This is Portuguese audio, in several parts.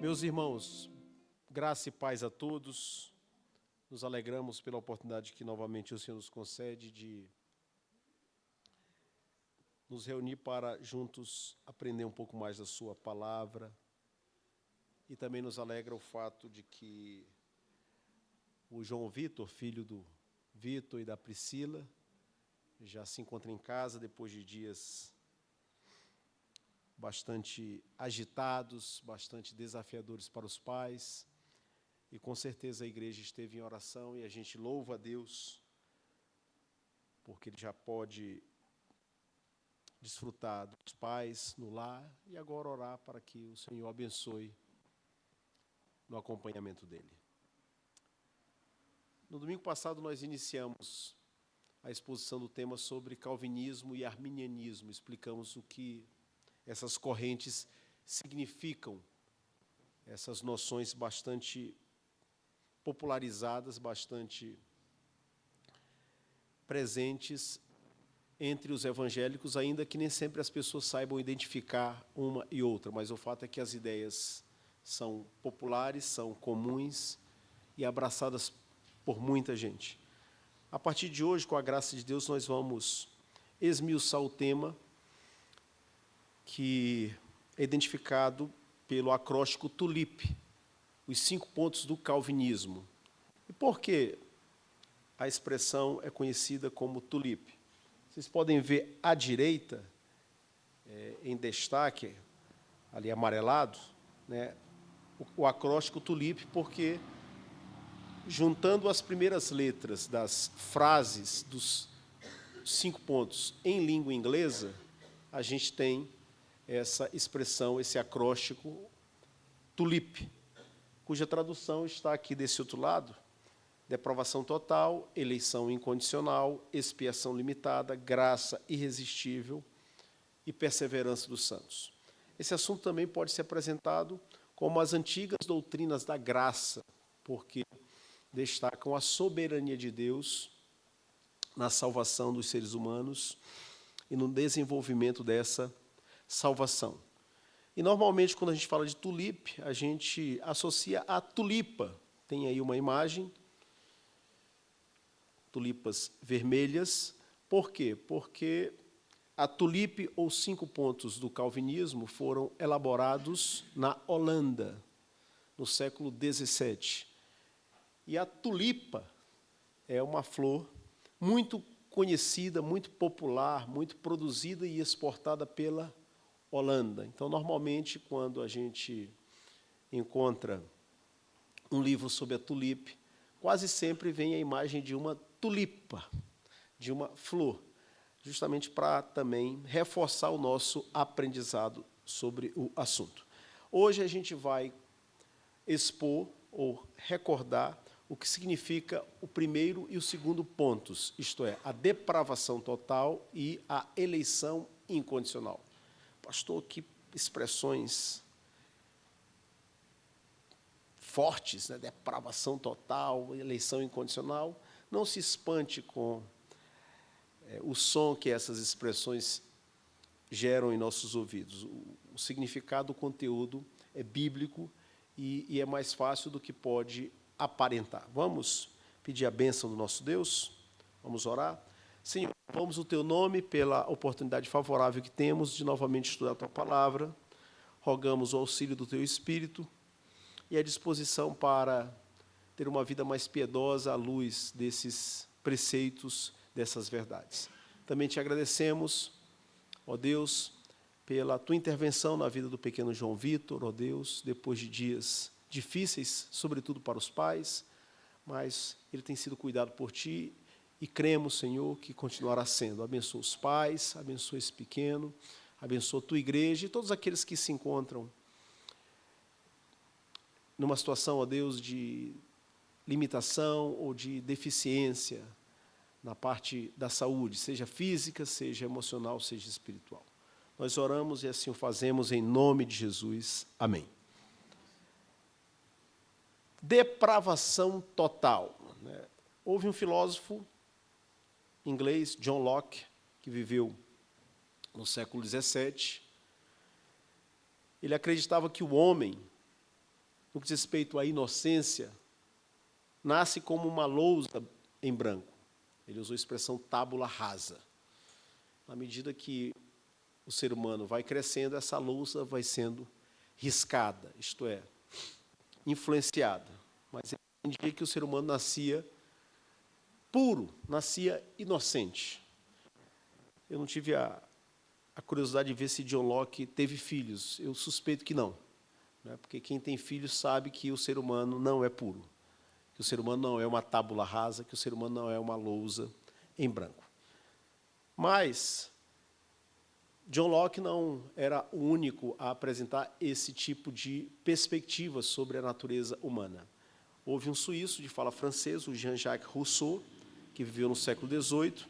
Meus irmãos, graça e paz a todos. Nos alegramos pela oportunidade que novamente o Senhor nos concede de nos reunir para juntos aprender um pouco mais da sua palavra. E também nos alegra o fato de que o João Vitor, filho do Vitor e da Priscila, já se encontra em casa depois de dias bastante agitados, bastante desafiadores para os pais. E com certeza a igreja esteve em oração e a gente louva a Deus, porque ele já pode desfrutar dos pais no lar e agora orar para que o Senhor abençoe no acompanhamento dele. No domingo passado nós iniciamos a exposição do tema sobre calvinismo e arminianismo. Explicamos o que essas correntes significam, essas noções bastante popularizadas, bastante presentes entre os evangélicos, ainda que nem sempre as pessoas saibam identificar uma e outra, mas o fato é que as ideias são populares, são comuns e abraçadas por muita gente. A partir de hoje, com a graça de Deus, nós vamos esmiuçar o tema que é identificado pelo acróstico TULIP, os 5 pontos do calvinismo. E por que a expressão é conhecida como TULIP? Vocês podem ver à direita, em destaque, ali amarelado, né, o acróstico TULIP, porque, juntando as primeiras letras das frases dos 5 pontos em língua inglesa, a gente tem essa expressão, esse acróstico TULIP, cuja tradução está aqui desse outro lado: deprovação total, eleição incondicional, expiação limitada, graça irresistível e perseverança dos santos. Esse assunto também pode ser apresentado como as antigas doutrinas da graça, porque destacam a soberania de Deus na salvação dos seres humanos e no desenvolvimento dessa salvação. E, normalmente, quando a gente fala de TULIP, a gente associa a tulipa. Tem aí uma imagem, tulipas vermelhas. Por quê? Porque a TULIP, ou 5 pontos do calvinismo, foram elaborados na Holanda, no século XVII. E a tulipa é uma flor muito conhecida, muito popular, muito produzida e exportada pela Holanda. Então, normalmente, quando a gente encontra um livro sobre a tulipe, quase sempre vem a imagem de uma tulipa, de uma flor, justamente para também reforçar o nosso aprendizado sobre o assunto. Hoje a gente vai expor ou recordar o que significa o primeiro e o segundo pontos, isto é, a depravação total e a eleição incondicional. Pastor, que expressões fortes, né? Depravação total, eleição incondicional. Não se espante com o som que essas expressões geram em nossos ouvidos. O significado, o conteúdo é bíblico e é mais fácil do que pode aparentar. Vamos pedir a bênção do nosso Deus? Vamos orar? Senhor, louvamos o Teu nome pela oportunidade favorável que temos de novamente estudar a Tua palavra. Rogamos o auxílio do Teu Espírito e a disposição para ter uma vida mais piedosa à luz desses preceitos, dessas verdades. Também te agradecemos, ó Deus, pela Tua intervenção na vida do pequeno João Vitor, ó Deus, depois de dias difíceis, sobretudo para os pais, mas ele tem sido cuidado por Ti e cremos, Senhor, que continuará sendo. Abençoa os pais, abençoa esse pequeno, abençoa a Tua igreja e todos aqueles que se encontram numa situação, ó Deus, de limitação ou de deficiência na parte da saúde, seja física, seja emocional, seja espiritual. Nós oramos e assim o fazemos em nome de Jesus. Amém. Depravação total. Houve um filósofo inglês, John Locke, que viveu no século XVII. Ele acreditava que o homem no que diz respeito à inocência, nasce como uma lousa em branco. Ele usou a expressão tábula rasa. À medida que o ser humano vai crescendo, essa lousa vai sendo riscada, isto é, influenciada. Mas ele entendia que o ser humano nascia puro, nascia inocente. Eu não tive a curiosidade de ver se John Locke teve filhos. Eu suspeito que não, né? Porque quem tem filhos sabe que o ser humano não é puro, que o ser humano não é uma tábula rasa, que o ser humano não é uma lousa em branco. Mas John Locke não era o único a apresentar esse tipo de perspectiva sobre a natureza humana. Houve um suíço de fala francesa, o Jean-Jacques Rousseau, que viveu no século XVIII,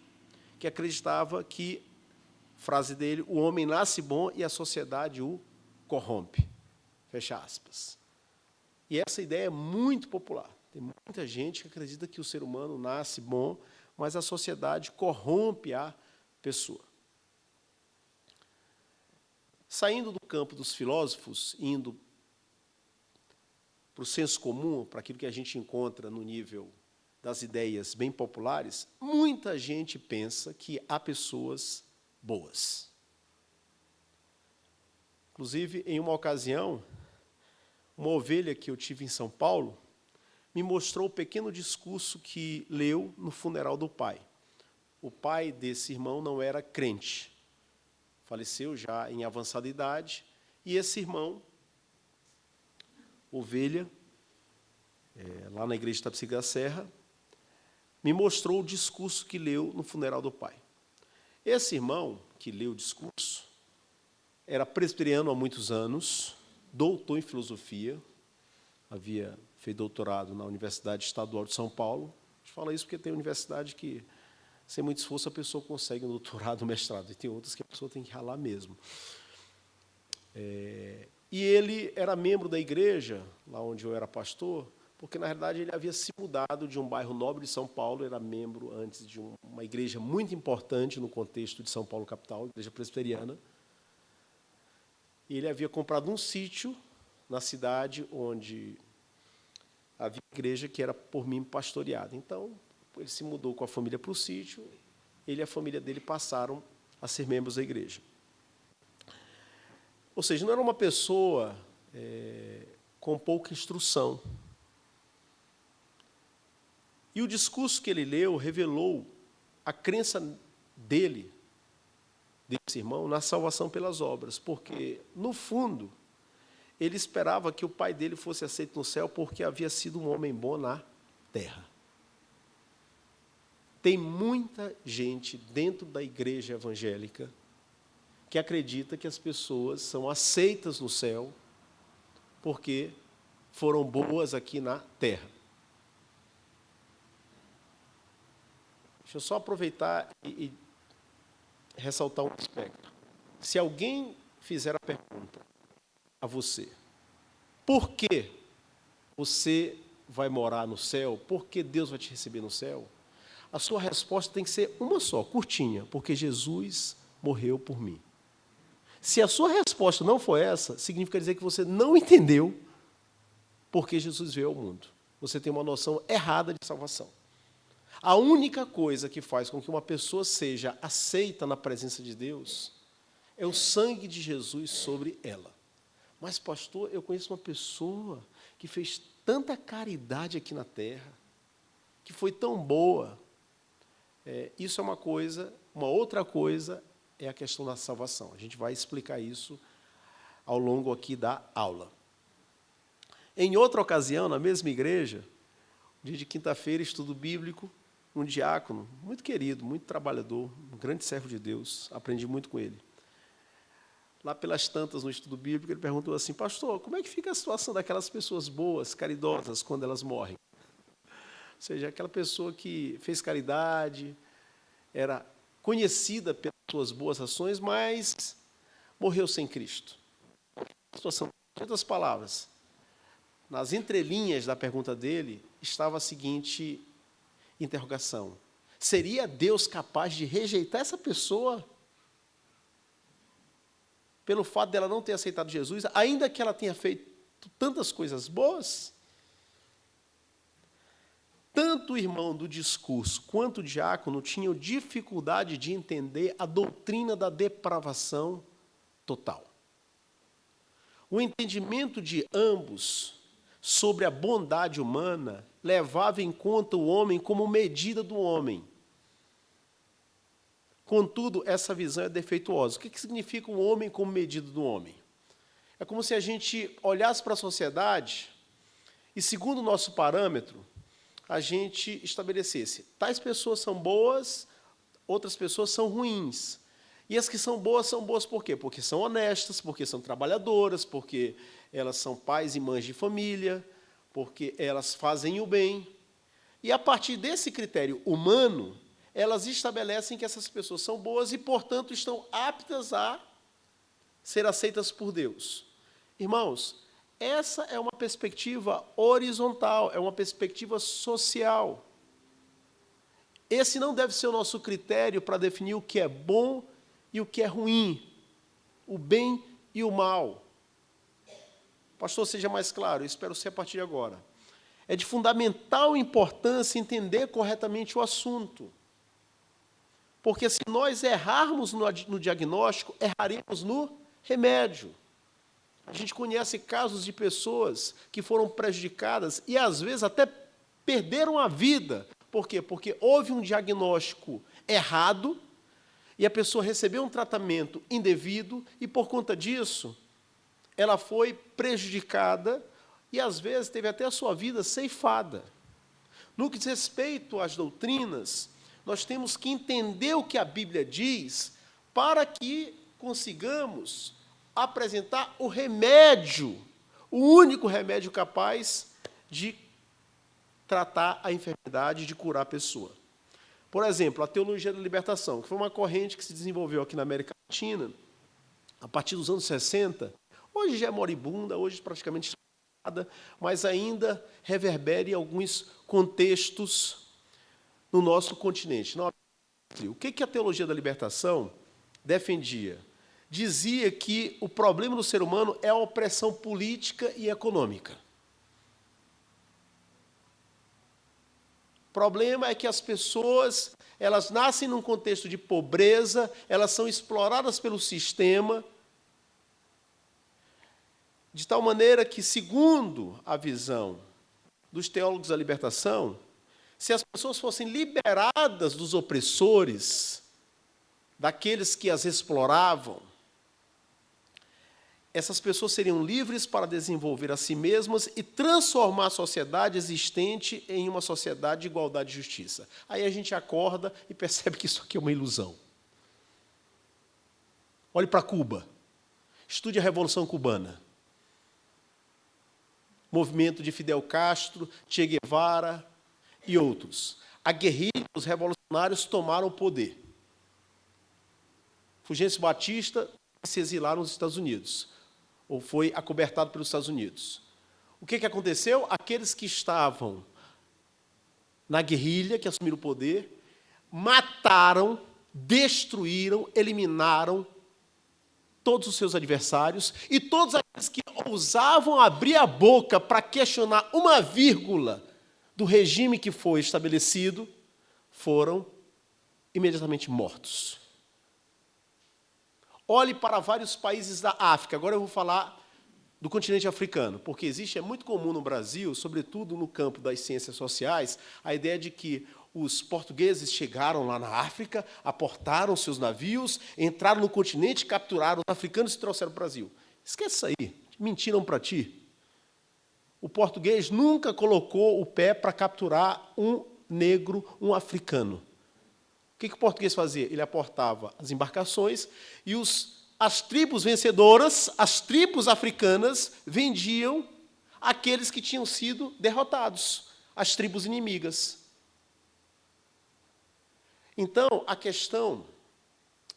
que acreditava que, frase dele, o homem nasce bom e a sociedade o corrompe. Fecha aspas. E essa ideia é muito popular. Tem muita gente que acredita que o ser humano nasce bom, mas a sociedade corrompe a pessoa. Saindo do campo dos filósofos, indo para o senso comum, para aquilo que a gente encontra no nível das ideias bem populares, muita gente pensa que há pessoas boas. Inclusive, em uma ocasião, uma ovelha que eu tive em São Paulo me mostrou o pequeno discurso que leu no funeral do pai. O pai desse irmão não era crente, faleceu já em avançada idade, e esse irmão, ovelha, lá na igreja de Itapecerica da Serra, me mostrou o discurso que leu no funeral do pai. Esse irmão que leu o discurso era presbiteriano há muitos anos, doutor em filosofia, havia feito doutorado na Universidade Estadual de São Paulo. A gente fala isso porque tem universidade que, sem muito esforço, a pessoa consegue um doutorado, um mestrado, e tem outras que a pessoa tem que ralar mesmo. E ele era membro da igreja, lá onde eu era pastor, porque, na realidade, ele havia se mudado de um bairro nobre de São Paulo, era membro antes de uma igreja muito importante no contexto de São Paulo capital, a igreja presbiteriana. E ele havia comprado um sítio na cidade onde havia igreja que era por mim pastoreada. Então, ele se mudou com a família para o sítio, ele e a família dele passaram a ser membros da igreja. Ou seja, não era uma pessoa com pouca instrução. E o discurso que ele leu revelou a crença dele, desse irmão, na salvação pelas obras, porque, no fundo, ele esperava que o pai dele fosse aceito no céu porque havia sido um homem bom na terra. Tem muita gente dentro da igreja evangélica que acredita que as pessoas são aceitas no céu porque foram boas aqui na terra. Deixa eu só aproveitar e ressaltar um aspecto. Se alguém fizer a pergunta a você, por que você vai morar no céu? Por que Deus vai te receber no céu? A sua resposta tem que ser uma só, curtinha, porque Jesus morreu por mim. Se a sua resposta não for essa, significa dizer que você não entendeu por que Jesus veio ao mundo. Você tem uma noção errada de salvação. A única coisa que faz com que uma pessoa seja aceita na presença de Deus é o sangue de Jesus sobre ela. Mas, pastor, eu conheço uma pessoa que fez tanta caridade aqui na terra, que foi tão boa. Isso é uma coisa. Uma outra coisa é a questão da salvação. A gente vai explicar isso ao longo aqui da aula. Em outra ocasião, na mesma igreja, dia de quinta-feira, estudo bíblico, um diácono, muito querido, muito trabalhador, um grande servo de Deus, aprendi muito com ele. Lá pelas tantas, no estudo bíblico, ele perguntou assim, pastor, como é que fica a situação daquelas pessoas boas, caridosas, quando elas morrem? Ou seja, aquela pessoa que fez caridade, era conhecida pelas suas boas ações, mas morreu sem Cristo. A situação, em outras palavras, nas entrelinhas da pergunta dele, estava a seguinte interrogação: seria Deus capaz de rejeitar essa pessoa pelo fato dela não ter aceitado Jesus, ainda que ela tenha feito tantas coisas boas. Tanto o irmão do discurso quanto o diácono tinham dificuldade de entender a doutrina da depravação total. O entendimento de ambos sobre a bondade humana levava em conta o homem como medida do homem. Contudo, essa visão é defeituosa. O que significa um homem como medida do homem? É como se a gente olhasse para a sociedade e, segundo o nosso parâmetro, a gente estabelecesse: tais pessoas são boas, outras pessoas são ruins. E as que são boas por quê? Porque são honestas, porque são trabalhadoras, porque elas são pais e mães de família, porque elas fazem o bem. E, a partir desse critério humano, elas estabelecem que essas pessoas são boas e, portanto, estão aptas a ser aceitas por Deus. Irmãos, essa é uma perspectiva horizontal, é uma perspectiva social. Esse não deve ser o nosso critério para definir o que é bom e o que é ruim, o bem e o mal. Pastor, seja mais claro, eu espero ser a partir de agora. É de fundamental importância entender corretamente o assunto. Porque se nós errarmos no diagnóstico, erraremos no remédio. A gente conhece casos de pessoas que foram prejudicadas e, às vezes, até perderam a vida. Por quê? Porque houve um diagnóstico errado e a pessoa recebeu um tratamento indevido e, por conta disso, ela foi prejudicada e, às vezes, teve até a sua vida ceifada. No que diz respeito às doutrinas, nós temos que entender o que a Bíblia diz para que consigamos apresentar o remédio, o único remédio capaz de tratar a enfermidade, de curar a pessoa. Por exemplo, a teologia da libertação, que foi uma corrente que se desenvolveu aqui na América Latina, a partir dos anos 60, hoje já é moribunda, hoje praticamente nada, mas ainda reverbera em alguns contextos no nosso continente. O que a teologia da libertação defendia? Dizia que o problema do ser humano é a opressão política e econômica. O problema é que as pessoas, elas nascem num contexto de pobreza, elas são exploradas pelo sistema, de tal maneira que, segundo a visão dos teólogos da libertação, se as pessoas fossem liberadas dos opressores, daqueles que as exploravam, essas pessoas seriam livres para desenvolver a si mesmas e transformar a sociedade existente em uma sociedade de igualdade e justiça. Aí a gente acorda e percebe que isso aqui é uma ilusão. Olhe para Cuba. Estude a Revolução Cubana. Movimento de Fidel Castro, Che Guevara e outros. A guerrilha, os revolucionários tomaram o poder. Fulgêncio Batista se exilaram nos Estados Unidos, ou foi acobertado pelos Estados Unidos. O que aconteceu? Aqueles que estavam na guerrilha, que assumiram o poder, mataram, destruíram, eliminaram todos os seus adversários, e todos aqueles que ousavam abrir a boca para questionar uma vírgula do regime que foi estabelecido, foram imediatamente mortos. Olhe para vários países da África. Agora eu vou falar do continente africano, porque é muito comum no Brasil, sobretudo no campo das ciências sociais, a ideia de que os portugueses chegaram lá na África, aportaram seus navios, entraram no continente, capturaram os africanos e trouxeram para o Brasil. Esquece isso aí, mentiram para ti. O português nunca colocou o pé para capturar um negro, um africano. O que o português fazia? Ele aportava as embarcações e as tribos vencedoras, as tribos africanas, vendiam aqueles que tinham sido derrotados, as tribos inimigas. Então, a questão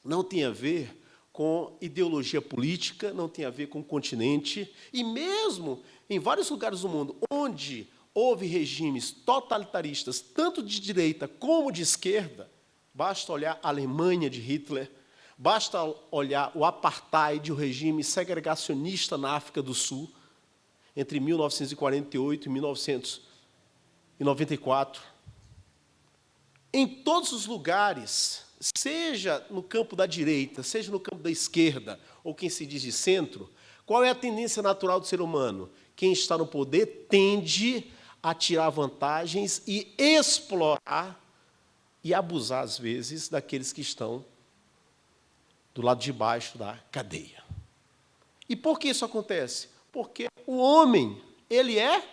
não tem a ver com ideologia política, não tem a ver com o continente, e mesmo em vários lugares do mundo onde houve regimes totalitaristas, tanto de direita como de esquerda, basta olhar a Alemanha de Hitler, basta olhar o apartheid, o regime segregacionista na África do Sul, entre 1948 e 1994. Em todos os lugares, seja no campo da direita, seja no campo da esquerda, ou quem se diz de centro, qual é a tendência natural do ser humano? Quem está no poder tende a tirar vantagens e explorar e abusar, às vezes, daqueles que estão do lado de baixo da cadeia. E por que isso acontece? Porque o homem, ele é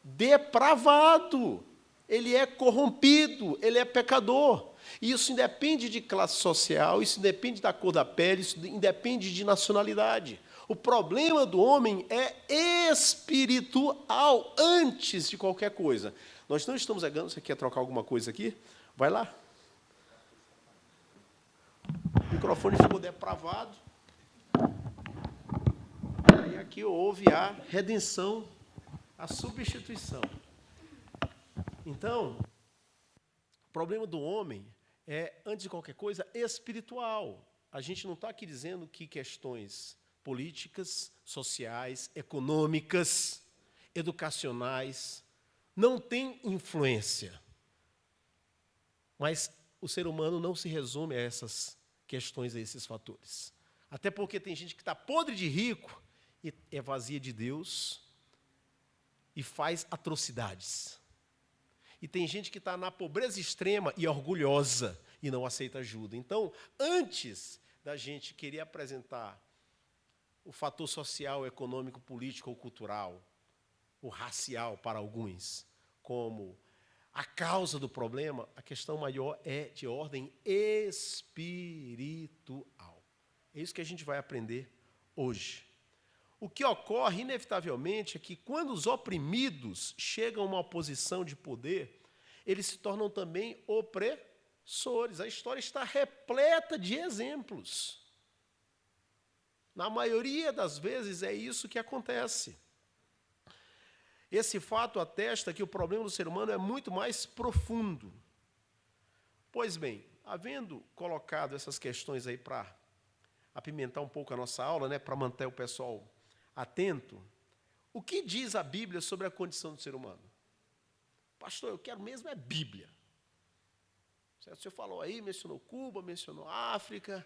depravado, ele é corrompido, ele é pecador. E isso independe de classe social, isso independe da cor da pele, isso independe de nacionalidade. O problema do homem é espiritual, antes de qualquer coisa. Nós não estamos errando. Você quer trocar alguma coisa aqui? Vai lá. O microfone ficou depravado. E aqui houve a redenção, a substituição. Então, o problema do homem é, antes de qualquer coisa, espiritual. A gente não está aqui dizendo que questões políticas, sociais, econômicas, educacionais não têm influência. Mas o ser humano não se resume a essas questões, a esses fatores. Até porque tem gente que está podre de rico e é vazia de Deus e faz atrocidades. E tem gente que está na pobreza extrema e orgulhosa e não aceita ajuda. Então, antes da gente querer apresentar o fator social, econômico, político ou cultural, o racial para alguns, como a causa do problema, a questão maior é de ordem espiritual. É isso que a gente vai aprender hoje. O que ocorre, inevitavelmente, é que quando os oprimidos chegam a uma posição de poder, eles se tornam também opressores. A história está repleta de exemplos. Na maioria das vezes é isso que acontece. Esse fato atesta que o problema do ser humano é muito mais profundo. Pois bem, havendo colocado essas questões aí para apimentar um pouco a nossa aula, né, para manter o pessoal atento, o que diz a Bíblia sobre a condição do ser humano? Pastor, eu quero mesmo é Bíblia. Certo? O senhor falou aí, mencionou Cuba, mencionou África,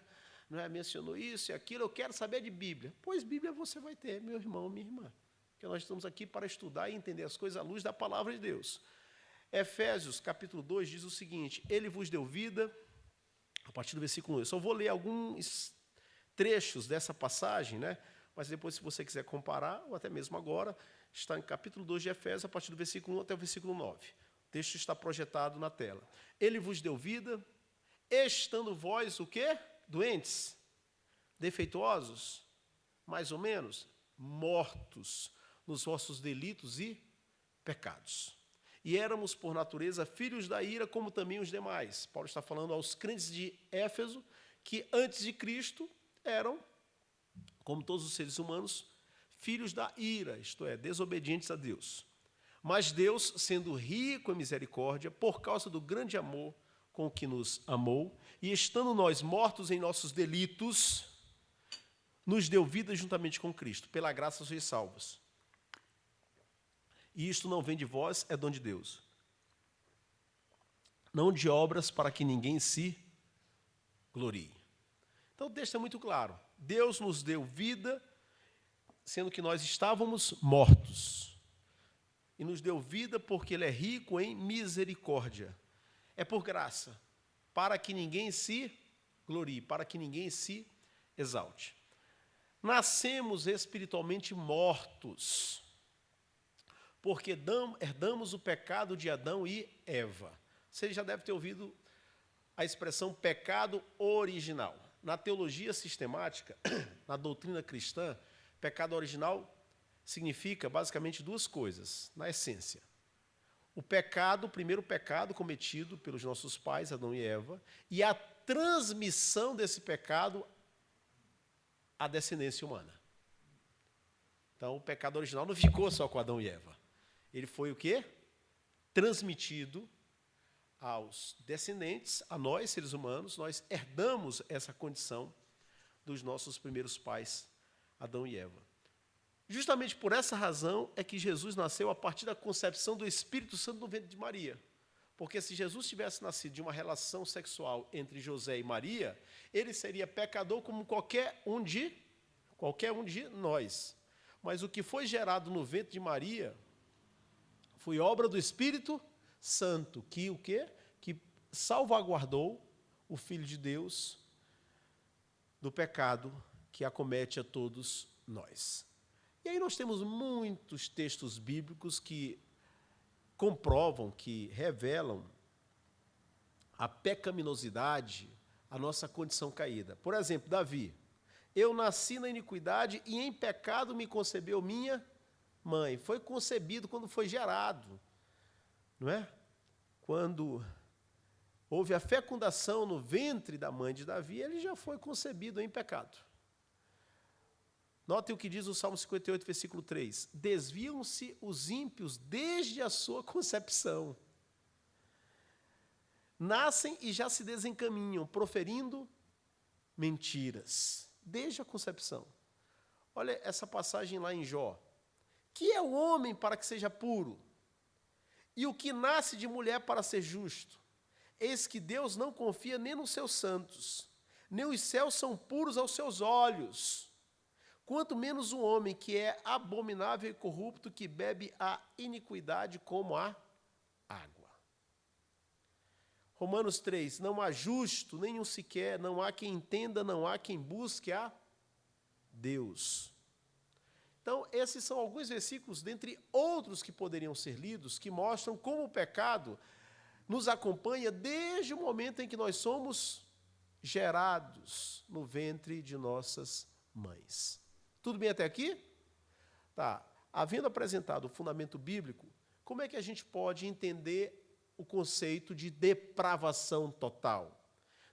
não é? Mencionou isso e aquilo, eu quero saber de Bíblia. Pois Bíblia você vai ter, meu irmão, minha irmã. Porque nós estamos aqui para estudar e entender as coisas à luz da palavra de Deus. Efésios, capítulo 2, diz o seguinte: Ele vos deu vida, a partir do versículo 1. Eu só vou ler alguns trechos dessa passagem, né? Mas depois, se você quiser comparar, ou até mesmo agora, está em capítulo 2 de Efésios, a partir do versículo 1 até o versículo 9. O texto está projetado na tela. Ele vos deu vida, estando vós o quê? Doentes, defeituosos, mais ou menos, mortos nos vossos delitos e pecados. E éramos, por natureza, filhos da ira, como também os demais. Paulo está falando aos crentes de Éfeso, que antes de Cristo eram, como todos os seres humanos, filhos da ira, isto é, desobedientes a Deus. Mas Deus, sendo rico em misericórdia, por causa do grande amor com que nos amou, e estando nós mortos em nossos delitos, nos deu vida juntamente com Cristo. Pela graça sois salvos. E isto não vem de vós, é dom de Deus. Não de obras para que ninguém se glorie. Então o texto é muito claro. Deus nos deu vida, sendo que nós estávamos mortos. E nos deu vida porque Ele é rico em misericórdia. É por graça, para que ninguém se glorie, para que ninguém se exalte. Nascemos espiritualmente mortos, porque herdamos o pecado de Adão e Eva. Você já deve ter ouvido a expressão pecado original. Na teologia sistemática, na doutrina cristã, pecado original significa basicamente duas coisas, na essência. O pecado, o primeiro pecado cometido pelos nossos pais, Adão e Eva, e a transmissão desse pecado à descendência humana. Então, o pecado original não ficou só com Adão e Eva. Ele foi o quê? Transmitido aos descendentes, a nós, seres humanos. Nós herdamos essa condição dos nossos primeiros pais, Adão e Eva. Justamente por essa razão é que Jesus nasceu a partir da concepção do Espírito Santo no ventre de Maria. Porque se Jesus tivesse nascido de uma relação sexual entre José e Maria, ele seria pecador como qualquer um de nós. Mas o que foi gerado no ventre de Maria foi obra do Espírito Santo, que o quê? Que salvaguardou o Filho de Deus do pecado que acomete a todos nós. E aí nós temos muitos textos bíblicos que comprovam, que revelam a pecaminosidade, a nossa condição caída. Por exemplo, Davi: eu nasci na iniquidade e em pecado me concebeu minha mãe. Foi concebido quando foi gerado, não é? Quando houve a fecundação no ventre da mãe de Davi, ele já foi concebido em pecado. Notem o que diz o Salmo 58, versículo 3. Desviam-se os ímpios desde a sua concepção. Nascem e já se desencaminham, proferindo mentiras, desde a concepção. Olha essa passagem lá em Jó. Que é o homem para que seja puro? E o que nasce de mulher para ser justo? Eis que Deus não confia nem nos seus santos, nem os céus são puros aos seus olhos. Quanto menos um homem que é abominável e corrupto, que bebe a iniquidade como a água. Romanos 3, não há justo, nenhum sequer, não há quem entenda, não há quem busque a Deus. Então, esses são alguns versículos, dentre outros que poderiam ser lidos, que mostram como o pecado nos acompanha desde o momento em que nós somos gerados no ventre de nossas mães. Tudo bem até aqui? Tá. Havendo apresentado o fundamento bíblico, como é que a gente pode entender o conceito de depravação total?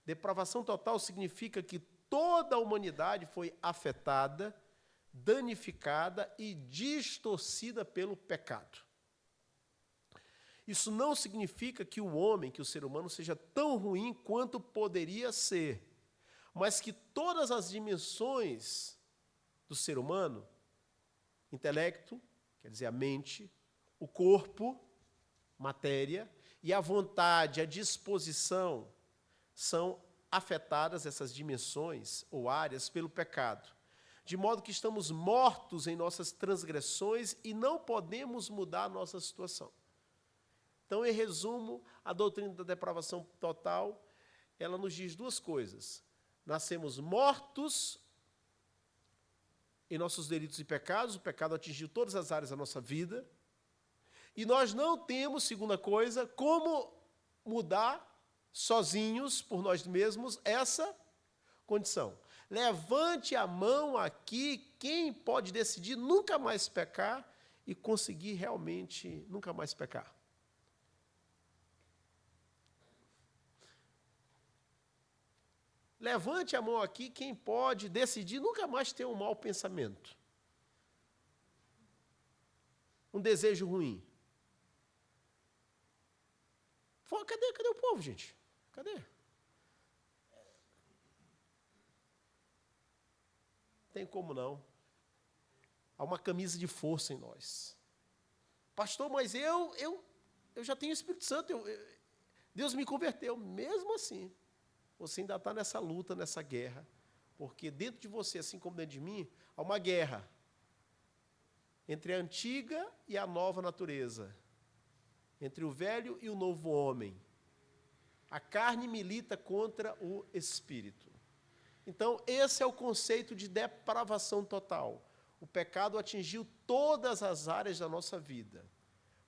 Depravação total significa que toda a humanidade foi afetada, danificada e distorcida pelo pecado. Isso não significa que o homem, que o ser humano, seja tão ruim quanto poderia ser, mas que todas as dimensões do ser humano, intelecto, quer dizer, a mente, o corpo, matéria, e a vontade, a disposição, são afetadas, essas dimensões ou áreas, pelo pecado. De modo que estamos mortos em nossas transgressões e não podemos mudar a nossa situação. Então, em resumo, a doutrina da depravação total, ela nos diz duas coisas. Nascemos mortos em nossos delitos e pecados, o pecado atingiu todas as áreas da nossa vida, e nós não temos, segunda coisa, como mudar sozinhos, por nós mesmos, essa condição. Levante a mão aqui quem pode decidir nunca mais pecar e conseguir realmente nunca mais pecar. Levante a mão aqui quem pode decidir nunca mais ter um mau pensamento. Um desejo ruim. Cadê o povo, gente? Cadê? Tem como não. Há uma camisa de força em nós. Pastor, mas eu já tenho o Espírito Santo, Deus me converteu. Mesmo assim, você ainda está nessa luta, nessa guerra, porque dentro de você, assim como dentro de mim, há uma guerra entre a antiga e a nova natureza, entre o velho e o novo homem. A carne milita contra o espírito. Então, esse é o conceito de depravação total. O pecado atingiu todas as áreas da nossa vida.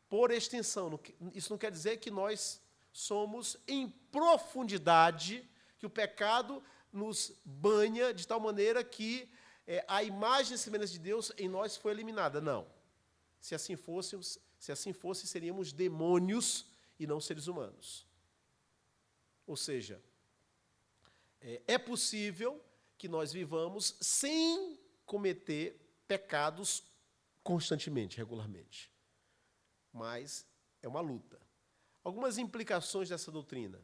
Por extensão, isso não quer dizer que nós somos em profundidade, que o pecado nos banha de tal maneira que a imagem e semelhança de Deus em nós foi eliminada. Não. Se assim fosse, seríamos demônios e não seres humanos. Ou seja, é possível que nós vivamos sem cometer pecados constantemente, regularmente. Mas é uma luta. Algumas implicações dessa doutrina.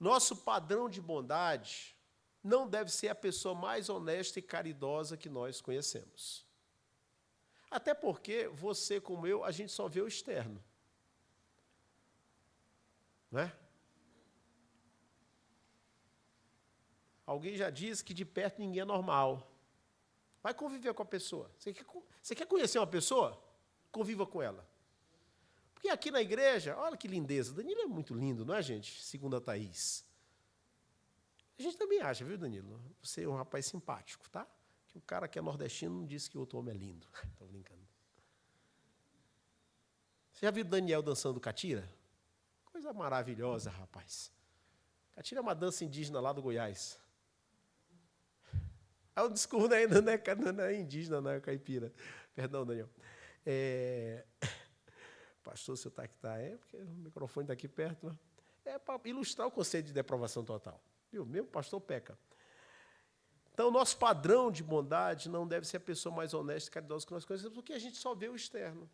Nosso padrão de bondade não deve ser a pessoa mais honesta e caridosa que nós conhecemos. Até porque você, como eu, a gente só vê o externo. Não é? Alguém já disse que de perto ninguém é normal. Vai conviver com a pessoa. Você quer conhecer uma pessoa? Conviva com ela. Porque aqui na igreja, olha que lindeza. Danilo é muito lindo, não é, gente? Segundo a Thaís. A gente também acha, viu, Danilo? Você é um rapaz simpático, tá? Que o cara que é nordestino não disse que o outro homem é lindo. Estou brincando. Você já viu Daniel dançando catira? Coisa maravilhosa, rapaz. Catira é uma dança indígena lá do Goiás. É um discurso ainda, não é indígena, não é caipira. Perdão, Daniel. Pastor, seu tá que tá, porque o microfone está aqui perto. Né? É para ilustrar o conceito de deprovação total. Viu? Mesmo pastor peca. Então, o nosso padrão de bondade não deve ser a pessoa mais honesta e caridosa que nós conhecemos, porque a gente só vê o externo.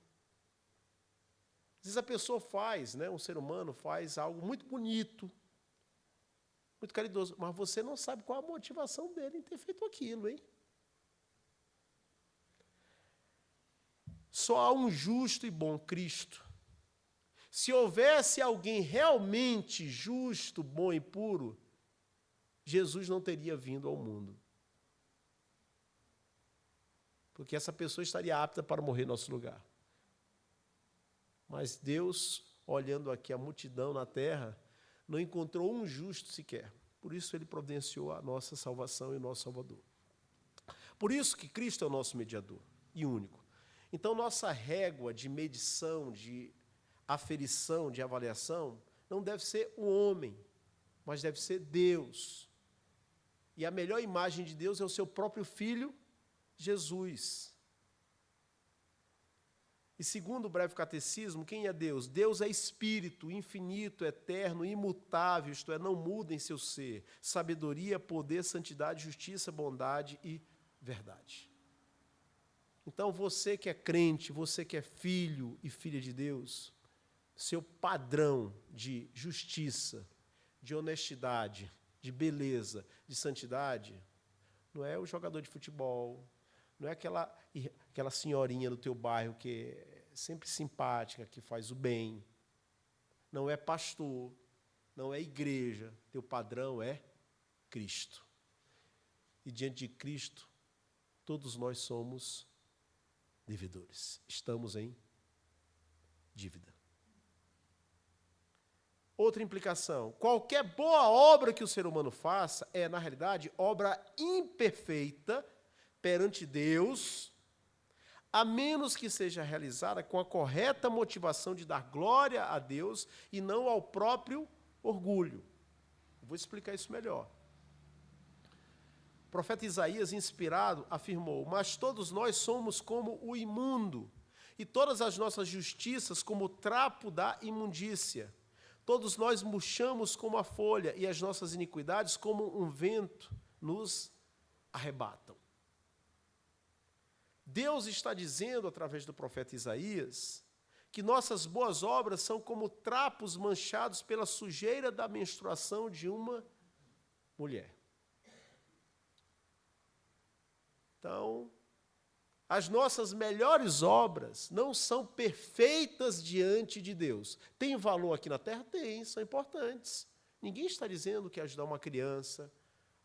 Às vezes a pessoa faz, né, um ser humano faz algo muito bonito, muito caridoso, mas você não sabe qual a motivação dele em ter feito aquilo, hein? Só há um justo e bom Cristo. Se houvesse alguém realmente justo, bom e puro, Jesus não teria vindo ao mundo. Porque essa pessoa estaria apta para morrer em nosso lugar. Mas Deus, olhando aqui a multidão na terra, não encontrou um justo sequer. Por isso ele providenciou a nossa salvação e o nosso Salvador. Por isso que Cristo é o nosso mediador e único. Então, nossa régua de medição, de aferição, de avaliação, não deve ser o homem, mas deve ser Deus. E a melhor imagem de Deus é o seu próprio Filho, Jesus. E segundo o breve catecismo, quem é Deus? Deus é espírito, infinito, eterno, imutável, isto é, não muda em seu ser. Sabedoria, poder, santidade, justiça, bondade e verdade. Então, você que é crente, você que é filho e filha de Deus, seu padrão de justiça, de honestidade, de beleza, de santidade, não é o jogador de futebol, não é aquela senhorinha do teu bairro que é sempre simpática, que faz o bem. Não é pastor, não é igreja. Teu padrão é Cristo. E diante de Cristo, todos nós somos devedores. Estamos em dívida. Outra implicação. Qualquer boa obra que o ser humano faça é, na realidade, obra imperfeita perante Deus, a menos que seja realizada com a correta motivação de dar glória a Deus e não ao próprio orgulho. Vou explicar isso melhor. O profeta Isaías, inspirado, afirmou: mas todos nós somos como o imundo, e todas as nossas justiças como o trapo da imundícia. Todos nós murchamos como a folha, e as nossas iniquidades como um vento nos arrebatam. Deus está dizendo, através do profeta Isaías, que nossas boas obras são como trapos manchados pela sujeira da menstruação de uma mulher. Então, as nossas melhores obras não são perfeitas diante de Deus. Tem valor aqui na terra? Tem, são importantes. Ninguém está dizendo que ajudar uma criança,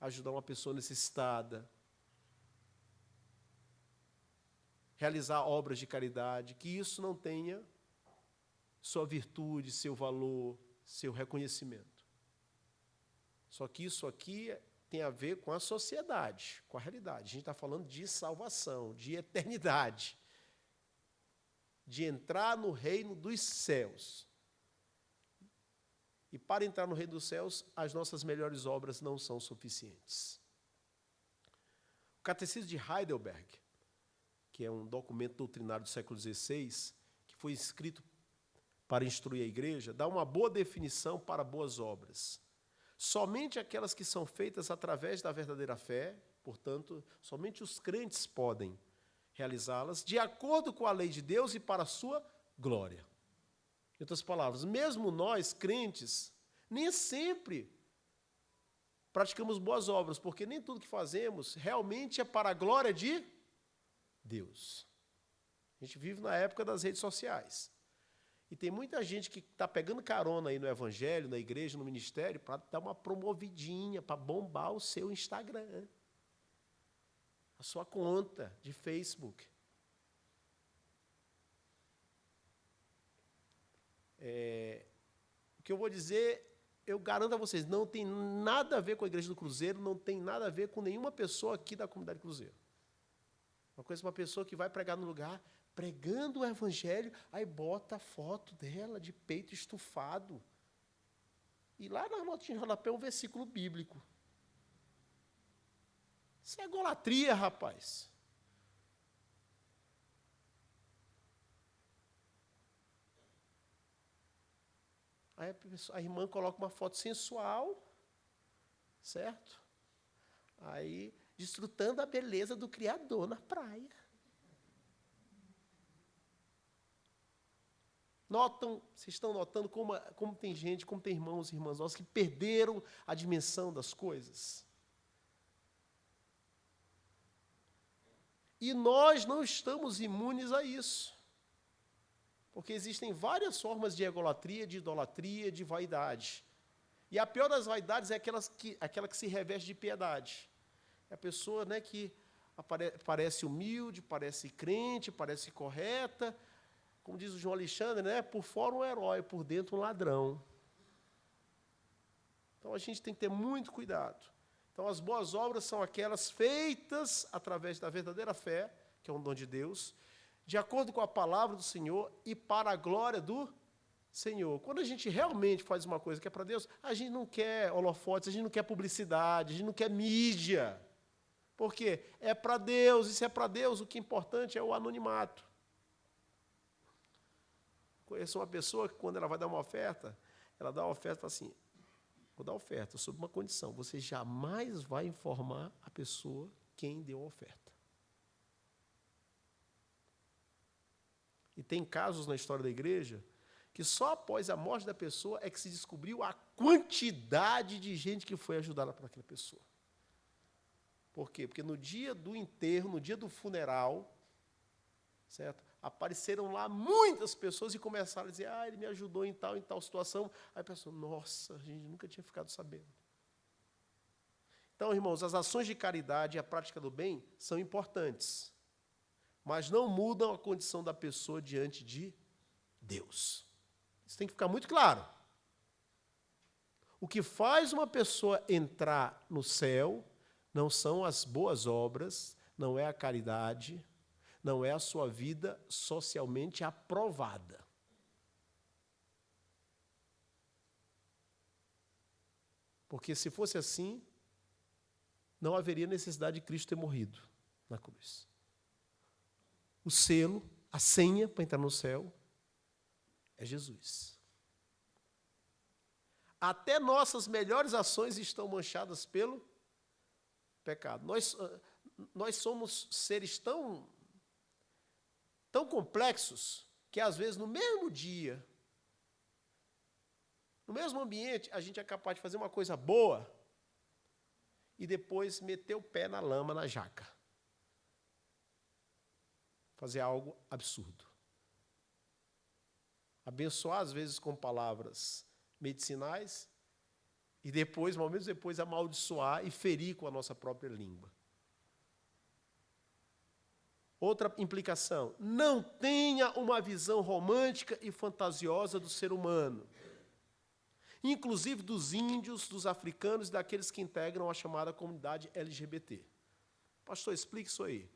ajudar uma pessoa necessitada, realizar obras de caridade, que isso não tenha sua virtude, seu valor, seu reconhecimento. Só que isso aqui tem a ver com a sociedade, com a realidade. A gente está falando de salvação, de eternidade, de entrar no reino dos céus. E para entrar no reino dos céus, as nossas melhores obras não são suficientes. O Catecismo de Heidelberg, que é um documento doutrinário do século XVI, que foi escrito para instruir a igreja, dá uma boa definição para boas obras. Somente aquelas que são feitas através da verdadeira fé, portanto, somente os crentes podem realizá-las de acordo com a lei de Deus e para a sua glória. Em outras palavras, mesmo nós, crentes, nem sempre praticamos boas obras, porque nem tudo que fazemos realmente é para a glória de Deus. A gente vive na época das redes sociais. E tem muita gente que está pegando carona aí no evangelho, na igreja, no ministério, para dar uma promovidinha, para bombar o seu Instagram, a sua conta de Facebook. O que eu vou dizer, eu garanto a vocês, não tem nada a ver com a Igreja do Cruzeiro, não tem nada a ver com nenhuma pessoa aqui da comunidade Cruzeiro. Uma coisa, uma pessoa que vai pregar no lugar, pregando o evangelho, aí bota a foto dela de peito estufado. E lá na notinha de rodapé um versículo bíblico. Isso é idolatria, rapaz. Aí a irmã coloca uma foto sensual, certo? Aí, desfrutando a beleza do Criador na praia. Vocês estão notando como tem gente, como tem irmãos e irmãs nossos que perderam a dimensão das coisas? E nós não estamos imunes a isso. Porque existem várias formas de egolatria, de idolatria, de vaidade. E a pior das vaidades é aquela que se reveste de piedade. É a pessoa, né, que parece humilde, parece crente, parece correta, como diz o João Alexandre, né, por fora um herói, por dentro um ladrão. Então a gente tem que ter muito cuidado. Então as boas obras são aquelas feitas através da verdadeira fé, que é um dom de Deus, de acordo com a palavra do Senhor e para a glória do Senhor. Quando a gente realmente faz uma coisa que é para Deus, a gente não quer holofotes, a gente não quer publicidade, a gente não quer mídia. Por quê? É para Deus, e se é para Deus, o que é importante é o anonimato. Conheço uma pessoa que, quando ela vai dar uma oferta, ela dá uma oferta e fala assim, vou dar oferta sob uma condição, você jamais vai informar a pessoa quem deu a oferta. E tem casos na história da igreja que só após a morte da pessoa é que se descobriu a quantidade de gente que foi ajudada por aquela pessoa. Por quê? Porque no dia do enterro, no dia do funeral, certo? Apareceram lá muitas pessoas e começaram a dizer, ele me ajudou em tal situação. Aí a pessoa, nossa, a gente nunca tinha ficado sabendo. Então, irmãos, as ações de caridade e a prática do bem são importantes, mas não mudam a condição da pessoa diante de Deus. Isso tem que ficar muito claro. O que faz uma pessoa entrar no céu não são as boas obras, não é a caridade, não é a sua vida socialmente aprovada. Porque se fosse assim, não haveria necessidade de Cristo ter morrido na cruz. O selo, a senha para entrar no céu é Jesus. Até nossas melhores ações estão manchadas pelo pecado. Nós somos seres tão complexos que, às vezes, no mesmo dia, no mesmo ambiente, a gente é capaz de fazer uma coisa boa e depois meter o pé na lama, na jaca. Fazer algo absurdo. Abençoar, às vezes, com palavras medicinais e depois, momentos depois, amaldiçoar e ferir com a nossa própria língua. Outra implicação, não tenha uma visão romântica e fantasiosa do ser humano, inclusive dos índios, dos africanos e daqueles que integram a chamada comunidade LGBT. Pastor, explique isso aí.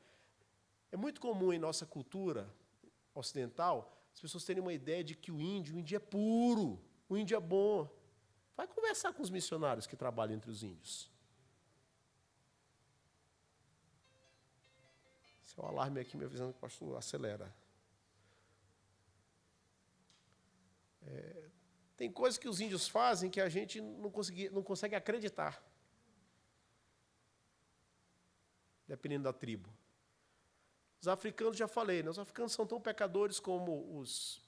É muito comum em nossa cultura ocidental as pessoas terem uma ideia de que o índio é puro, o índio é bom. Vai conversar com os missionários que trabalham entre os índios. Esse é o alarme aqui me avisando que o pastor acelera. Tem coisas que os índios fazem que a gente não consegue acreditar. Dependendo da tribo. Os africanos, já falei, né? Os africanos são tão pecadores como os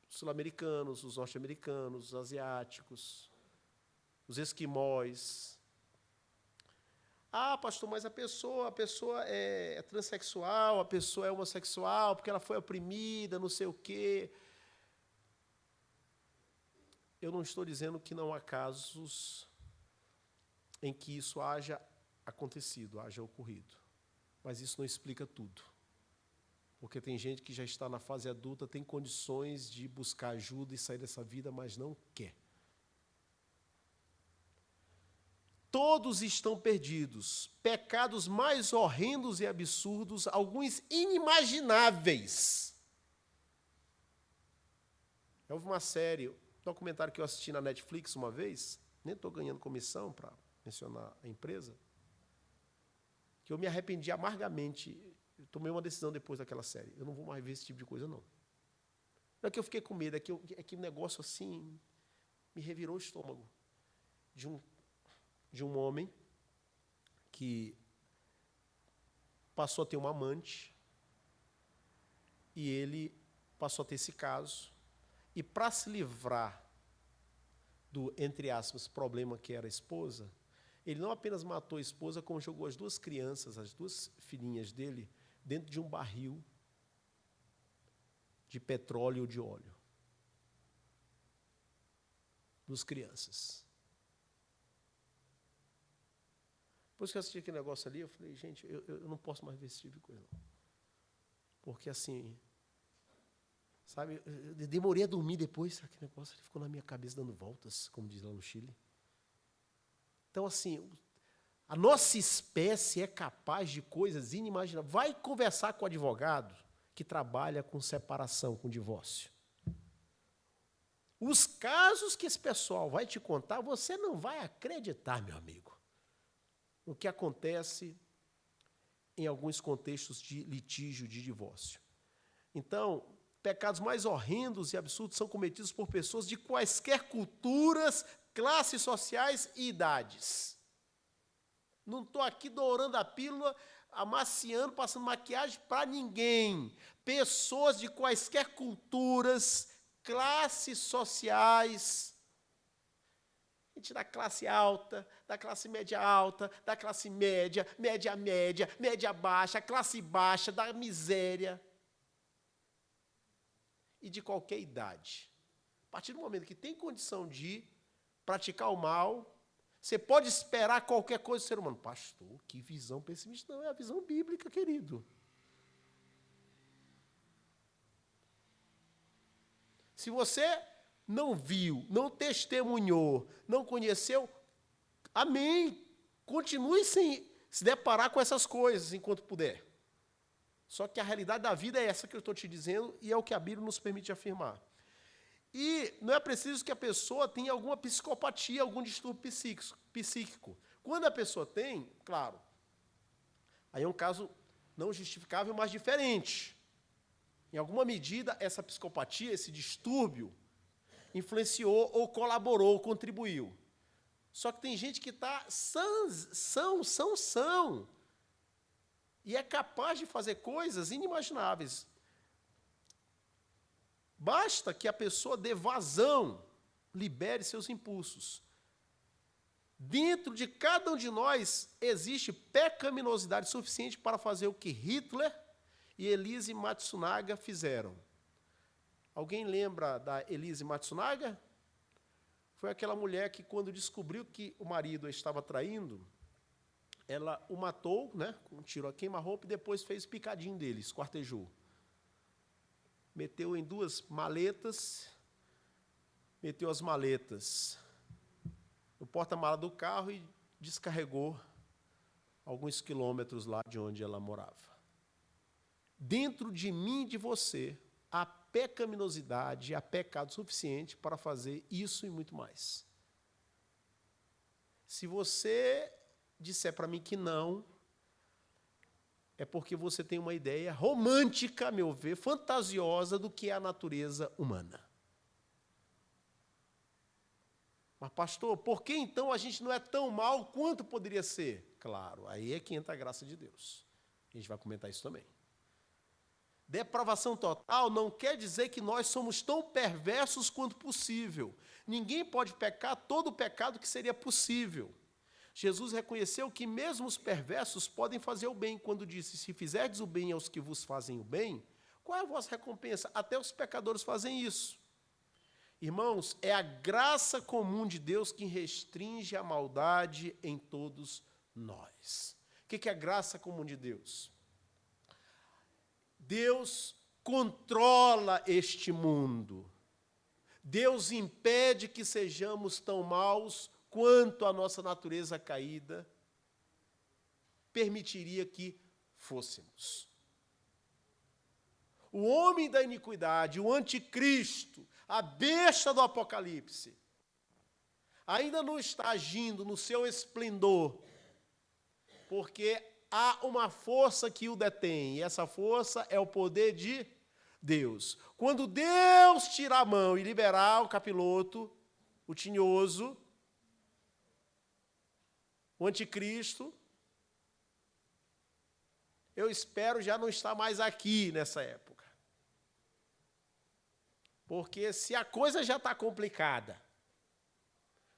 sul-americanos, os norte-americanos, os asiáticos, os esquimós. Ah, pastor, mas a pessoa é transexual, a pessoa é homossexual, porque ela foi oprimida, não sei o quê. Eu não estou dizendo que não há casos em que isso haja acontecido, haja ocorrido. Mas isso não explica tudo. Porque tem gente que já está na fase adulta, tem condições de buscar ajuda e sair dessa vida, mas não quer. Todos estão perdidos. Pecados mais horrendos e absurdos, alguns inimagináveis. Houve uma série, um documentário que eu assisti na Netflix uma vez, nem estou ganhando comissão para mencionar a empresa, que eu me arrependi amargamente. Eu tomei uma decisão depois daquela série. Eu não vou mais ver esse tipo de coisa, não. Não é que eu fiquei com medo, é que o negócio assim me revirou o estômago. De um homem que passou a ter uma amante e ele passou a ter esse caso. E para se livrar do, entre aspas, problema que era a esposa, ele não apenas matou a esposa, como jogou as duas crianças, as duas filhinhas dele, dentro de um barril de petróleo ou de óleo. Duas crianças. Depois que eu assisti aquele negócio ali, eu falei, gente, eu não posso mais ver esse tipo de coisa, não. Porque, assim, sabe, eu demorei a dormir depois, aquele negócio ele ficou na minha cabeça dando voltas, como diz lá no Chile. Então, assim, a nossa espécie é capaz de coisas inimagináveis. Vai conversar com o advogado que trabalha com separação, com divórcio. Os casos que esse pessoal vai te contar, você não vai acreditar, meu amigo, o que acontece em alguns contextos de litígio, de divórcio. Então, pecados mais horrendos e absurdos são cometidos por pessoas de quaisquer culturas, classes sociais e idades. Não estou aqui dourando a pílula, amaciando, passando maquiagem para ninguém. Pessoas de quaisquer culturas, classes sociais, gente da classe alta, da classe média alta, da classe média, média média, média baixa, classe baixa, da miséria. E de qualquer idade. A partir do momento que tem condição de praticar o mal, você pode esperar qualquer coisa do ser humano. Pastor, que visão pessimista. Não, é a visão bíblica, querido. Se você não viu, não testemunhou, não conheceu, amém. Continue sem se deparar com essas coisas enquanto puder. Só que a realidade da vida é essa que eu estou te dizendo e é o que a Bíblia nos permite afirmar. E não é preciso que a pessoa tenha alguma psicopatia, algum distúrbio psíquico. Quando a pessoa tem, claro, aí é um caso não justificável, mas diferente. Em alguma medida, essa psicopatia, esse distúrbio, influenciou ou colaborou, contribuiu. Só que tem gente que está são. E é capaz de fazer coisas inimagináveis. Basta que a pessoa dê vazão, libere seus impulsos. Dentro de cada um de nós existe pecaminosidade suficiente para fazer o que Hitler e Elise Matsunaga fizeram. Alguém lembra da Elise Matsunaga? Foi aquela mulher que, quando descobriu que o marido a estava traindo, ela o matou, né, com um tiro a queima-roupa, e depois fez picadinho dele, esquartejou. Meteu em duas maletas, meteu as maletas no porta-mala do carro e descarregou alguns quilômetros lá de onde ela morava. Dentro de mim e de você, há pecaminosidade, há pecado suficiente para fazer isso e muito mais. Se você disser para mim que não, é porque você tem uma ideia romântica, a meu ver, fantasiosa do que é a natureza humana. Mas, pastor, por que então a gente não é tão mal quanto poderia ser? Claro, aí é que entra a graça de Deus. A gente vai comentar isso também. Depravação total não quer dizer que nós somos tão perversos quanto possível. Ninguém pode pecar todo o pecado que seria possível. Jesus reconheceu que mesmo os perversos podem fazer o bem, quando disse, se fizerdes o bem aos que vos fazem o bem, qual é a vossa recompensa? Até os pecadores fazem isso. Irmãos, é a graça comum de Deus que restringe a maldade em todos nós. O que é a graça comum de Deus? Deus controla este mundo. Deus impede que sejamos tão maus quanto a nossa natureza caída permitiria que fôssemos. O homem da iniquidade, o anticristo, a besta do Apocalipse, ainda não está agindo no seu esplendor, porque há uma força que o detém, e essa força é o poder de Deus. Quando Deus tirar a mão e liberar o capiroto, o tinhoso, o anticristo, eu espero já não estar mais aqui nessa época. Porque se a coisa já está complicada,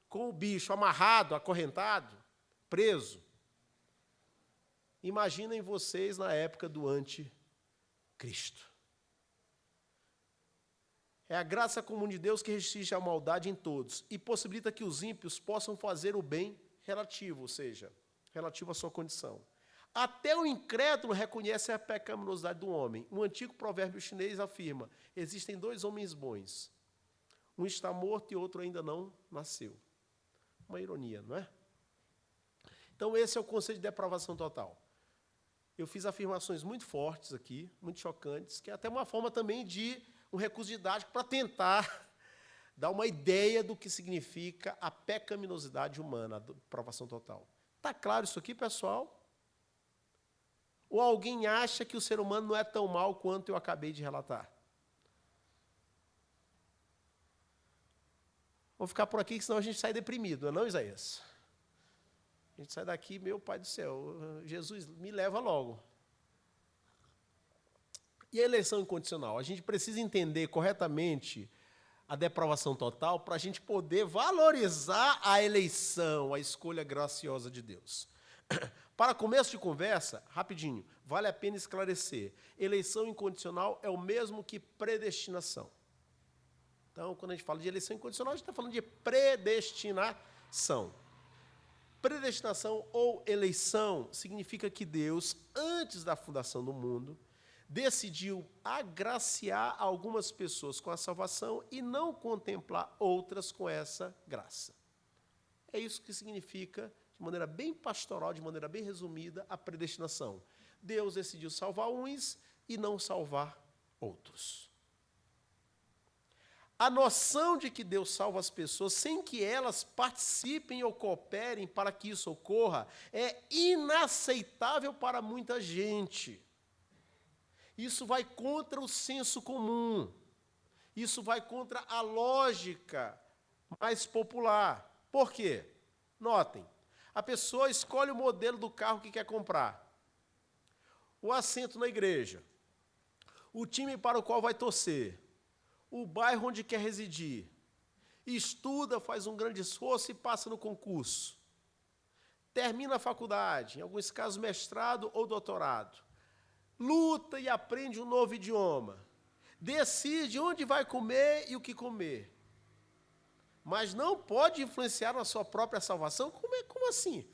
com o bicho amarrado, acorrentado, preso, imaginem vocês na época do anticristo. É a graça comum de Deus que restringe a maldade em todos e possibilita que os ímpios possam fazer o bem relativo, ou seja, relativo à sua condição. Até o incrédulo reconhece a pecaminosidade do homem. Um antigo provérbio chinês afirma, existem dois homens bons. Um está morto e outro ainda não nasceu. Uma ironia, não é? Então, esse é o conceito de depravação total. Eu fiz afirmações muito fortes aqui, muito chocantes, que é até uma forma também de um recurso didático para tentar dar uma ideia do que significa a pecaminosidade humana, a depravação total. Está claro isso aqui, pessoal? Ou alguém acha que o ser humano não é tão mau quanto eu acabei de relatar? Vou ficar por aqui, senão a gente sai deprimido, não é, Isaías? A gente sai daqui, meu Pai do céu, Jesus, me leva logo. E a eleição incondicional? A gente precisa entender corretamente a depravação total para a gente poder valorizar a eleição, a escolha graciosa de Deus. Para começo de conversa, rapidinho, vale a pena esclarecer. Eleição incondicional é o mesmo que predestinação. Então, quando a gente fala de eleição incondicional, a gente está falando de predestinação. Predestinação ou eleição significa que Deus, antes da fundação do mundo, decidiu agraciar algumas pessoas com a salvação e não contemplar outras com essa graça. É isso que significa, de maneira bem pastoral, de maneira bem resumida, a predestinação. Deus decidiu salvar uns e não salvar outros. A noção de que Deus salva as pessoas sem que elas participem ou cooperem para que isso ocorra é inaceitável para muita gente. Isso vai contra o senso comum. Isso vai contra a lógica mais popular. Por quê? Notem, a pessoa escolhe o modelo do carro que quer comprar, o assento na igreja, o time para o qual vai torcer, o bairro onde quer residir, estuda, faz um grande esforço e passa no concurso. Termina a faculdade, em alguns casos mestrado ou doutorado. Luta e aprende um novo idioma. Decide onde vai comer e o que comer. Mas não pode influenciar na sua própria salvação? Como assim?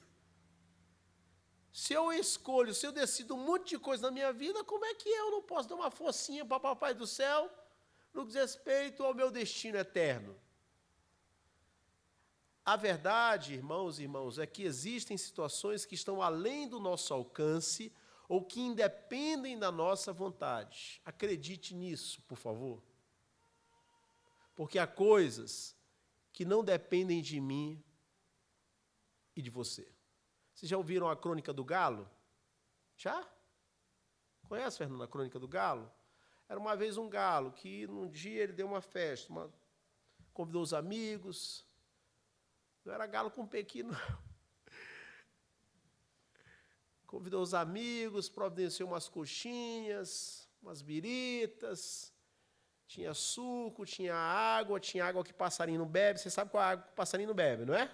Se eu escolho, se eu decido um monte de coisa na minha vida, como é que eu não posso dar uma forcinha para o Papai do Céu no que diz respeito ao meu destino eterno? A verdade, irmãos e irmãs, é que existem situações que estão além do nosso alcance ou que independem da nossa vontade. Acredite nisso, por favor. Porque há coisas que não dependem de mim e de você. Vocês já ouviram a Crônica do Galo? Já? Conhece, Fernando, a Crônica do Galo? Era uma vez um galo que, num dia, ele deu uma festa, convidou os amigos. Não era galo com pequi, não. Convidou os amigos, providenciou umas coxinhas, umas biritas, tinha suco, tinha água que passarinho não bebe. Você sabe qual é a água que passarinho não bebe, não é?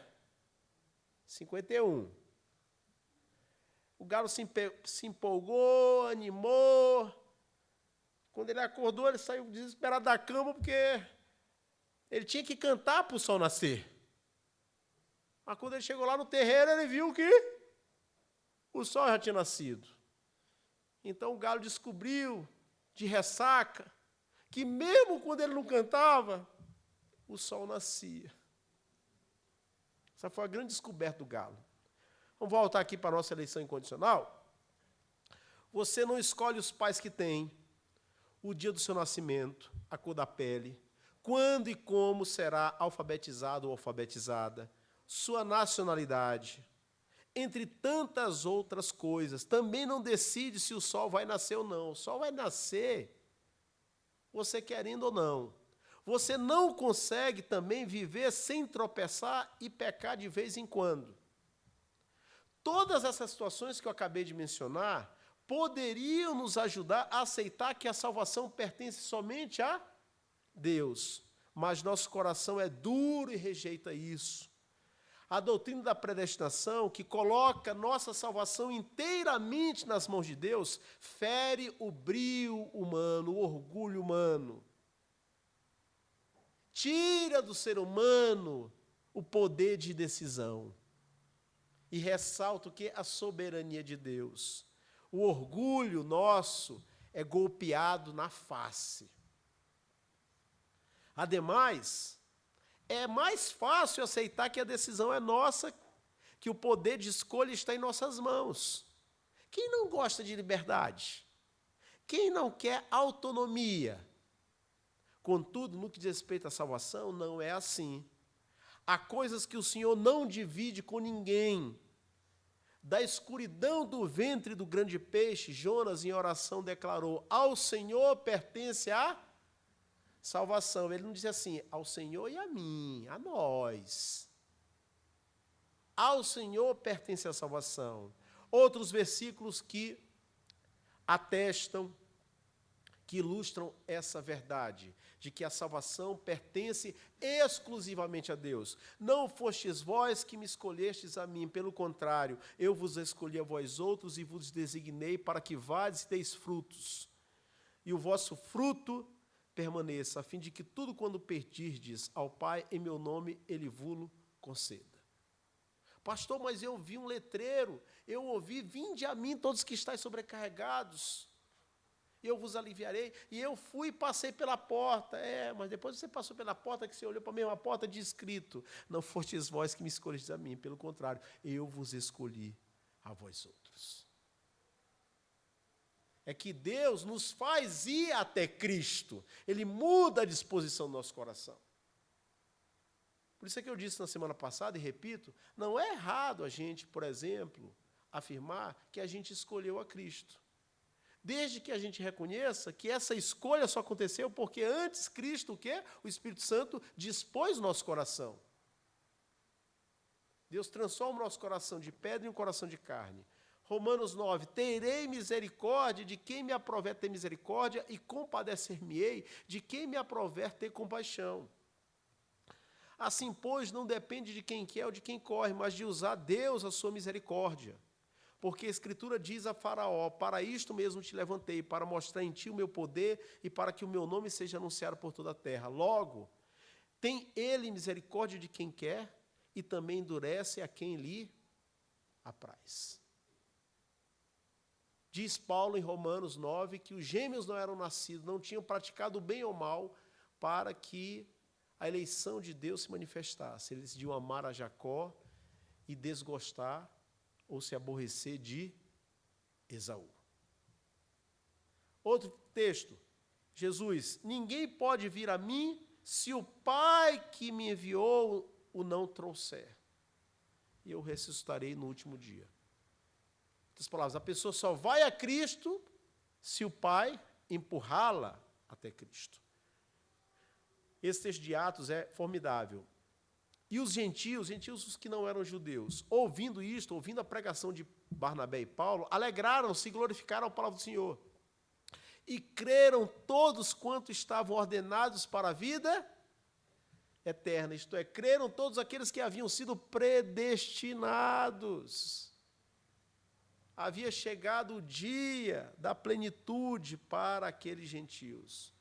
51. O galo se empolgou, animou. Quando ele acordou, ele saiu desesperado da cama, porque ele tinha que cantar para o sol nascer. Mas quando ele chegou lá no terreiro, ele viu que o sol já tinha nascido. Então o galo descobriu, de ressaca, que mesmo quando ele não cantava, o sol nascia. Essa foi a grande descoberta do galo. Vamos voltar aqui para a nossa eleição incondicional. Você não escolhe os pais que tem, o dia do seu nascimento, a cor da pele, quando e como será alfabetizado ou alfabetizada, sua nacionalidade, entre tantas outras coisas. Também não decide se o sol vai nascer ou não. O sol vai nascer, você querendo ou não. Você não consegue também viver sem tropeçar e pecar de vez em quando. Todas essas situações que eu acabei de mencionar poderiam nos ajudar a aceitar que a salvação pertence somente a Deus, mas nosso coração é duro e rejeita isso. A doutrina da predestinação, que coloca nossa salvação inteiramente nas mãos de Deus, fere o brio humano, o orgulho humano. Tira do ser humano o poder de decisão. E ressalta o que? A soberania de Deus. O orgulho nosso é golpeado na face. Ademais, é mais fácil aceitar que a decisão é nossa, que o poder de escolha está em nossas mãos. Quem não gosta de liberdade? Quem não quer autonomia? Contudo, no que diz respeito à salvação, não é assim. Há coisas que o Senhor não divide com ninguém. Da escuridão do ventre do grande peixe, Jonas, em oração, declarou: ao Senhor pertence a salvação. Ele não disse assim, ao Senhor e a mim, a nós. Ao Senhor pertence a salvação. Outros versículos que atestam, que ilustram essa verdade, de que a salvação pertence exclusivamente a Deus. Não fostes vós que me escolhestes a mim, pelo contrário, eu vos escolhi a vós outros e vos designei para que vades e deis frutos. E o vosso fruto permaneça, a fim de que tudo quando pedirdes ao Pai em meu nome, Ele vulo conceda. Pastor, mas eu vi um letreiro, eu ouvi, vinde a mim todos que estáis sobrecarregados, eu vos aliviarei. E eu fui e passei pela porta. Mas depois você passou pela porta, que você olhou para a mesma porta, de escrito: não fostes vós que me escolhestes a mim, pelo contrário, eu vos escolhi a vós outros. É que Deus nos faz ir até Cristo. Ele muda a disposição do nosso coração. Por isso é que eu disse na semana passada, e repito, não é errado a gente, por exemplo, afirmar que a gente escolheu a Cristo. Desde que a gente reconheça que essa escolha só aconteceu porque antes Cristo, o quê? O Espírito Santo dispôs o nosso coração. Deus transforma o nosso coração de pedra em um coração de carne. Romanos 9, terei misericórdia de quem me aprover ter misericórdia e compadecer-me-ei de quem me aprover ter compaixão. Assim, pois, não depende de quem quer ou de quem corre, mas de usar Deus a sua misericórdia. Porque a Escritura diz a Faraó: para isto mesmo te levantei, para mostrar em ti o meu poder e para que o meu nome seja anunciado por toda a terra. Logo, tem ele misericórdia de quem quer e também endurece a quem lhe apraz. Diz Paulo em Romanos 9 que os gêmeos não eram nascidos, não tinham praticado o bem ou mal para que a eleição de Deus se manifestasse. Eles decidiam amar a Jacó e desgostar ou se aborrecer de Esaú. Outro texto, Jesus: ninguém pode vir a mim se o Pai que me enviou o não trouxer, e eu ressuscitarei no último dia. Em outras palavras, a pessoa só vai a Cristo se o Pai empurrá-la até Cristo. Esse texto de Atos é formidável. E os gentios os que não eram judeus, ouvindo isto, ouvindo a pregação de Barnabé e Paulo, alegraram-se e glorificaram a palavra do Senhor. E creram todos quanto estavam ordenados para a vida eterna, isto é, creram todos aqueles que haviam sido predestinados. Havia chegado o dia da plenitude para aqueles gentios.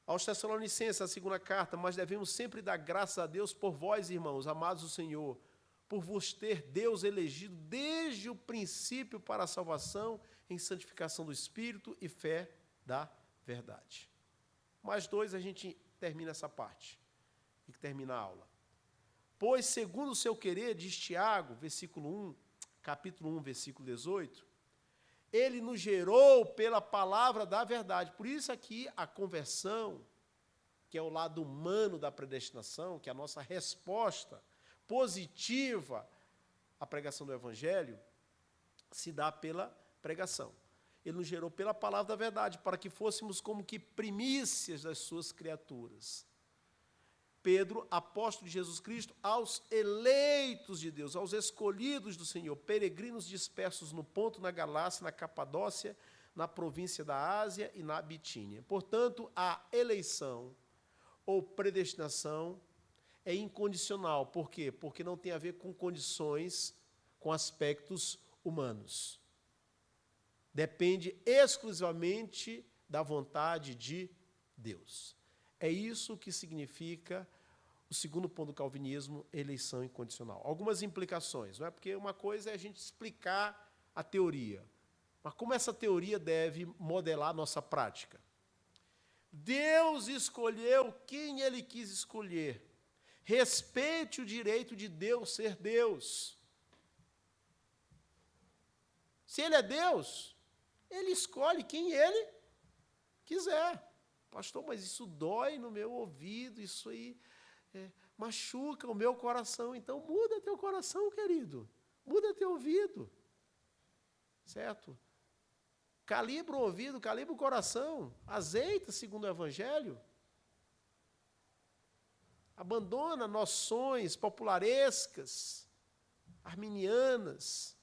Aos Tessalonicenses, a segunda carta, mas devemos sempre dar graças a Deus por vós, irmãos, amados do Senhor, por vos ter Deus elegido desde o princípio para a salvação, em santificação do Espírito e fé da verdade. Mais dois, a gente termina essa parte, e termina a aula. Pois, segundo o seu querer, diz Tiago, capítulo 1, versículo 18, ele nos gerou pela palavra da verdade. Por isso aqui a conversão, que é o lado humano da predestinação, que é a nossa resposta positiva à pregação do Evangelho, se dá pela pregação. Ele nos gerou pela palavra da verdade, para que fôssemos como que primícias das suas criaturas. Pedro, apóstolo de Jesus Cristo, aos eleitos de Deus, aos escolhidos do Senhor, peregrinos dispersos no Ponto, na Galácia, na Capadócia, na província da Ásia e na Bitínia. Portanto, a eleição ou predestinação é incondicional. Por quê? Porque não tem a ver com condições, com aspectos humanos. Depende exclusivamente da vontade de Deus. É isso que significa o segundo ponto do calvinismo, eleição incondicional. Algumas implicações, não é? Porque uma coisa é a gente explicar a teoria, mas como essa teoria deve modelar a nossa prática? Deus escolheu quem Ele quis escolher. Respeite o direito de Deus ser Deus. Se Ele é Deus, Ele escolhe quem Ele quiser. Pastor, mas isso dói no meu ouvido, isso aí machuca o meu coração. Então, muda teu coração, querido. Muda teu ouvido. Certo? Calibra o ouvido, calibra o coração. Azeita segundo o Evangelho. Abandona noções popularescas, arminianas,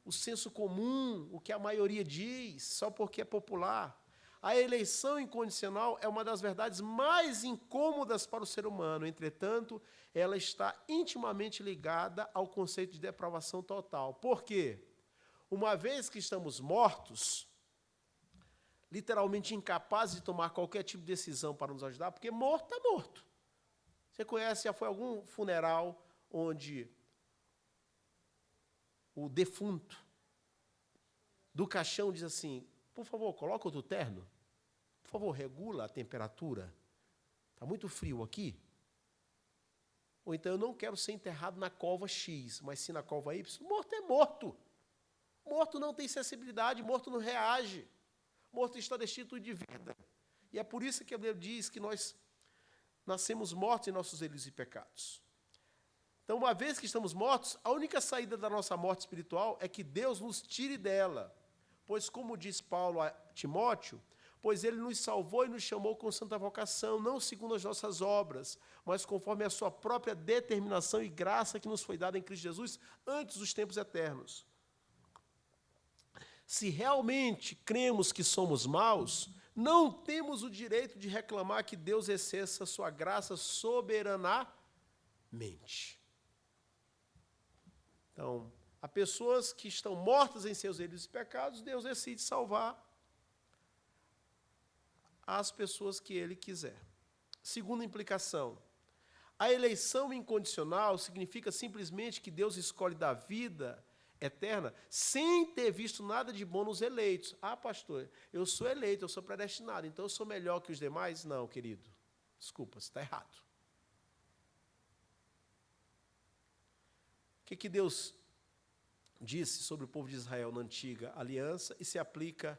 o senso comum, o que a maioria diz, só porque é popular. A eleição incondicional é uma das verdades mais incômodas para o ser humano. Entretanto, ela está intimamente ligada ao conceito de depravação total. Por quê? Uma vez que estamos mortos, literalmente incapazes de tomar qualquer tipo de decisão para nos ajudar, porque morto está morto. Você conhece, já foi a algum funeral onde o defunto do caixão diz assim, por favor, coloca outro terno. Por favor, regula a temperatura. Está muito frio aqui. Ou então, eu não quero ser enterrado na cova X, mas sim na cova Y. Morto é morto. Morto não tem sensibilidade, morto não reage. Morto está destituído de vida. E é por isso que a Bíblia diz que nós nascemos mortos em nossos delitos e pecados. Então, uma vez que estamos mortos, a única saída da nossa morte espiritual é que Deus nos tire dela. Pois, como diz Paulo a Timóteo, pois ele nos salvou e nos chamou com santa vocação, não segundo as nossas obras, mas conforme a sua própria determinação e graça que nos foi dada em Cristo Jesus antes dos tempos eternos. Se realmente cremos que somos maus, não temos o direito de reclamar que Deus exerça sua graça soberanamente. Então, há pessoas que estão mortas em seus delitos e pecados, Deus decide salvar as pessoas que Ele quiser. Segunda implicação, a eleição incondicional significa simplesmente que Deus escolhe dar vida eterna sem ter visto nada de bom nos eleitos. Ah, pastor, eu sou eleito, eu sou predestinado, então eu sou melhor que os demais? Não, querido. Desculpa, você está errado. O que Deus disse sobre o povo de Israel na antiga aliança e se aplica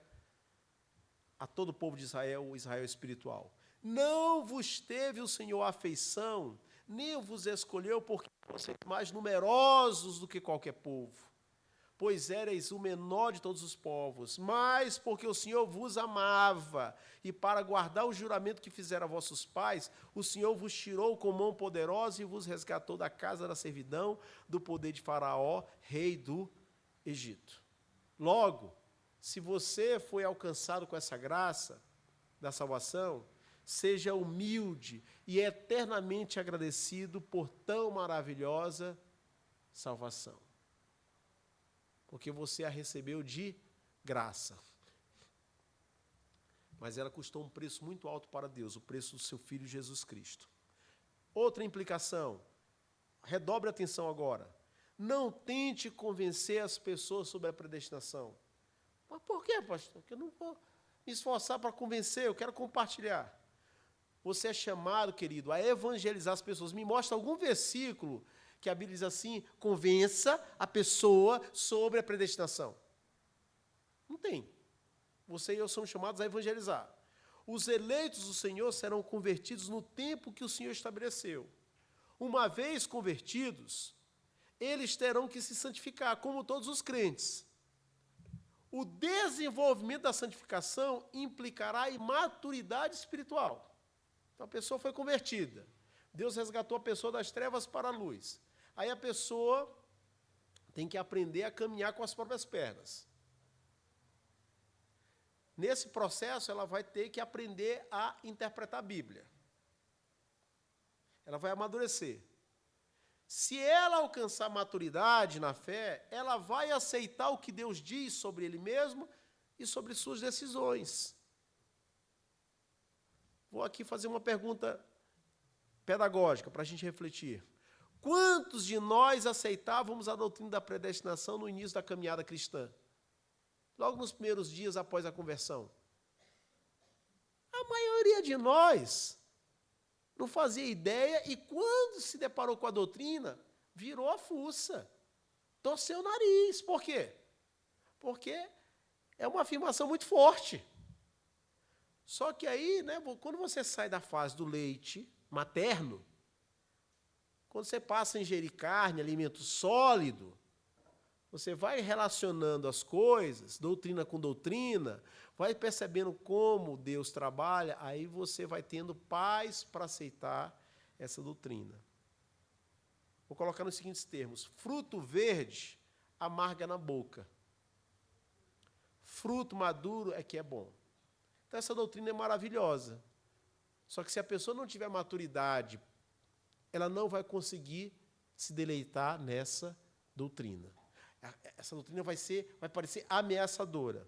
a todo o povo de Israel, o Israel espiritual? Não vos teve o Senhor afeição, nem vos escolheu porque vocês mais numerosos do que qualquer povo, pois éreis o menor de todos os povos, mas porque o Senhor vos amava, e para guardar o juramento que fizera a vossos pais, o Senhor vos tirou com mão poderosa e vos resgatou da casa da servidão, do poder de Faraó, rei do Egito. Logo, se você foi alcançado com essa graça da salvação, seja humilde e eternamente agradecido por tão maravilhosa salvação. Porque você a recebeu de graça. Mas ela custou um preço muito alto para Deus, o preço do seu Filho Jesus Cristo. Outra implicação, redobre a atenção agora. Não tente convencer as pessoas sobre a predestinação. Mas por quê, pastor? Porque eu não vou me esforçar para convencer, eu quero compartilhar. Você é chamado, querido, a evangelizar as pessoas. Me mostra algum versículo que a Bíblia diz assim, convença a pessoa sobre a predestinação. Não tem. Você e eu somos chamados a evangelizar. Os eleitos do Senhor serão convertidos no tempo que o Senhor estabeleceu. Uma vez convertidos, eles terão que se santificar, como todos os crentes. O desenvolvimento da santificação implicará em maturidade espiritual. Então, a pessoa foi convertida. Deus resgatou a pessoa das trevas para a luz. Aí a pessoa tem que aprender a caminhar com as próprias pernas. Nesse processo, ela vai ter que aprender a interpretar a Bíblia. Ela vai amadurecer. Se ela alcançar maturidade na fé, ela vai aceitar o que Deus diz sobre Ele mesmo e sobre suas decisões. Vou aqui fazer uma pergunta pedagógica para a gente refletir. Quantos de nós aceitávamos a doutrina da predestinação no início da caminhada cristã? Logo nos primeiros dias após a conversão. A maioria de nós não fazia ideia e quando se deparou com a doutrina, virou a fuça, torceu o nariz. Por quê? Porque é uma afirmação muito forte. Só que aí, quando você sai da fase do leite materno, quando você passa a ingerir carne, alimento sólido, você vai relacionando as coisas, doutrina com doutrina, vai percebendo como Deus trabalha, aí você vai tendo paz para aceitar essa doutrina. Vou colocar nos seguintes termos. Fruto verde amarga na boca. Fruto maduro é que é bom. Então, essa doutrina é maravilhosa. Só que se a pessoa não tiver maturidade, ela não vai conseguir se deleitar nessa doutrina. Essa doutrina vai parecer ameaçadora.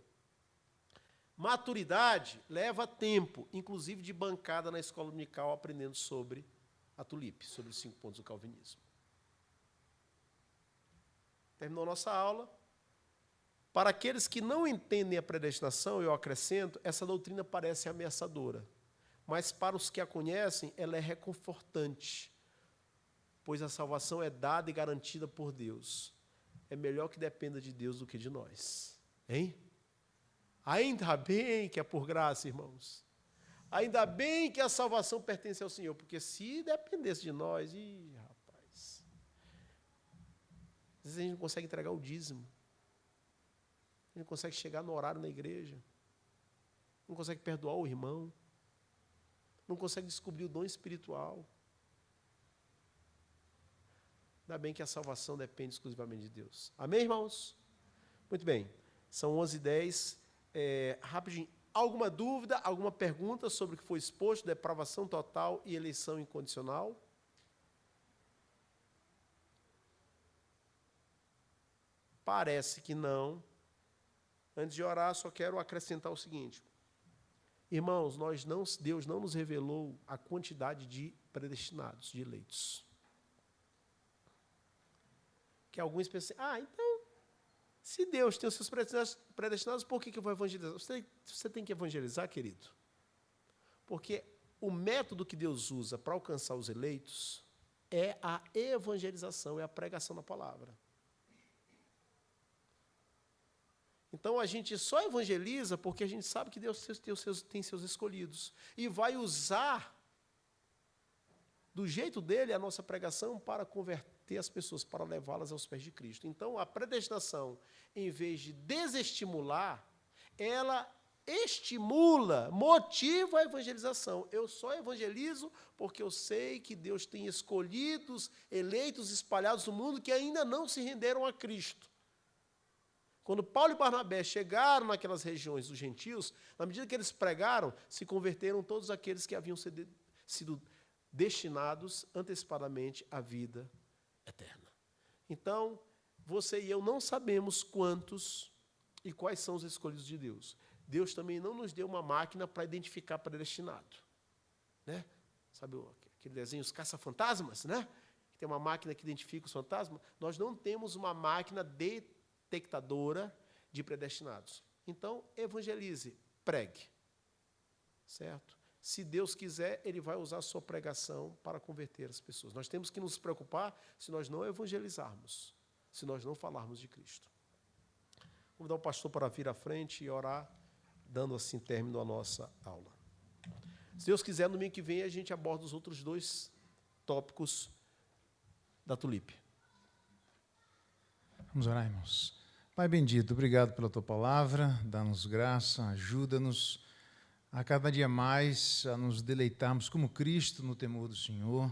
Maturidade leva tempo, inclusive de bancada na escola dominical, aprendendo sobre a tulipe, sobre os 5 pontos do calvinismo. Terminou a nossa aula. Para aqueles que não entendem a predestinação, eu acrescento, essa doutrina parece ameaçadora. Mas para os que a conhecem, ela é reconfortante, pois a salvação é dada e garantida por Deus. É melhor que dependa de Deus do que de nós. Hein? Ainda bem que é por graça, irmãos. Ainda bem que a salvação pertence ao Senhor, porque se dependesse de nós, rapaz, às vezes a gente não consegue entregar o dízimo. A gente não consegue chegar no horário na igreja. Não consegue perdoar o irmão. Não consegue descobrir o dom espiritual. Ainda bem que a salvação depende exclusivamente de Deus. Amém, irmãos? Muito bem. São 11h10. Rapidinho. Alguma dúvida, alguma pergunta sobre o que foi exposto, depravação total e eleição incondicional? Parece que não. Antes de orar, só quero acrescentar o seguinte. Irmãos, Deus não nos revelou a quantidade de predestinados, de eleitos. Que alguns pensam, então, se Deus tem os seus predestinados, por que eu vou evangelizar? Você tem que evangelizar, querido. Porque o método que Deus usa para alcançar os eleitos é a evangelização, é a pregação da palavra. Então, a gente só evangeliza porque a gente sabe que Deus tem seus escolhidos. E vai usar, do jeito dele, a nossa pregação para converter as pessoas, para levá-las aos pés de Cristo. Então, a predestinação, em vez de desestimular, ela estimula, motiva a evangelização. Eu só evangelizo porque eu sei que Deus tem escolhidos, eleitos, espalhados no mundo que ainda não se renderam a Cristo. Quando Paulo e Barnabé chegaram naquelas regiões dos gentios, na medida que eles pregaram, se converteram todos aqueles que haviam sido destinados antecipadamente à vida eterna. Então, você e eu não sabemos quantos e quais são os escolhidos de Deus. Deus também não nos deu uma máquina para identificar predestinado. Né? Sabe aquele desenho, os caça-fantasmas, né? Que tem uma máquina que identifica os fantasmas? Nós não temos uma máquina detectadora de predestinados. Então, evangelize, pregue. Certo? Se Deus quiser, Ele vai usar a sua pregação para converter as pessoas. Nós temos que nos preocupar se nós não evangelizarmos, se nós não falarmos de Cristo. Vou dar o pastor para vir à frente e orar, dando assim término à nossa aula. Se Deus quiser, no domingo que vem a gente aborda os outros 2 tópicos da tulipe. Vamos orar, irmãos. Pai bendito, obrigado pela tua palavra, dá-nos graça, ajuda-nos a cada dia mais a nos deleitarmos como Cristo no temor do Senhor,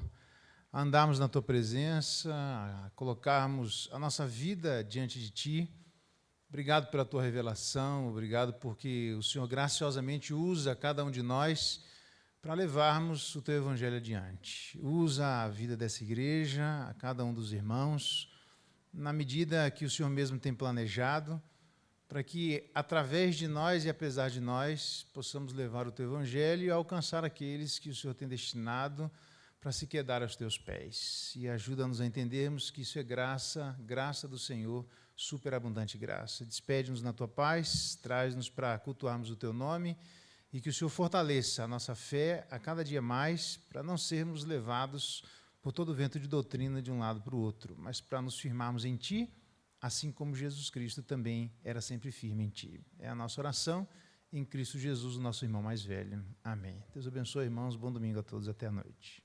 a andarmos na tua presença, a colocarmos a nossa vida diante de ti. Obrigado pela tua revelação, obrigado porque o Senhor graciosamente usa cada um de nós para levarmos o teu evangelho adiante. Usa a vida dessa igreja, a cada um dos irmãos, na medida que o Senhor mesmo tem planejado, para que, através de nós e apesar de nós, possamos levar o teu evangelho e alcançar aqueles que o Senhor tem destinado para se quedar aos teus pés. E ajuda-nos a entendermos que isso é graça, graça do Senhor, superabundante graça. Despede-nos na tua paz, traz-nos para cultuarmos o teu nome e que o Senhor fortaleça a nossa fé a cada dia mais, para não sermos levados por todo o vento de doutrina de um lado para o outro, mas para nos firmarmos em ti, assim como Jesus Cristo também era sempre firme em ti. É a nossa oração em Cristo Jesus, o nosso irmão mais velho. Amém. Deus abençoe, irmãos. Bom domingo a todos. Até a noite.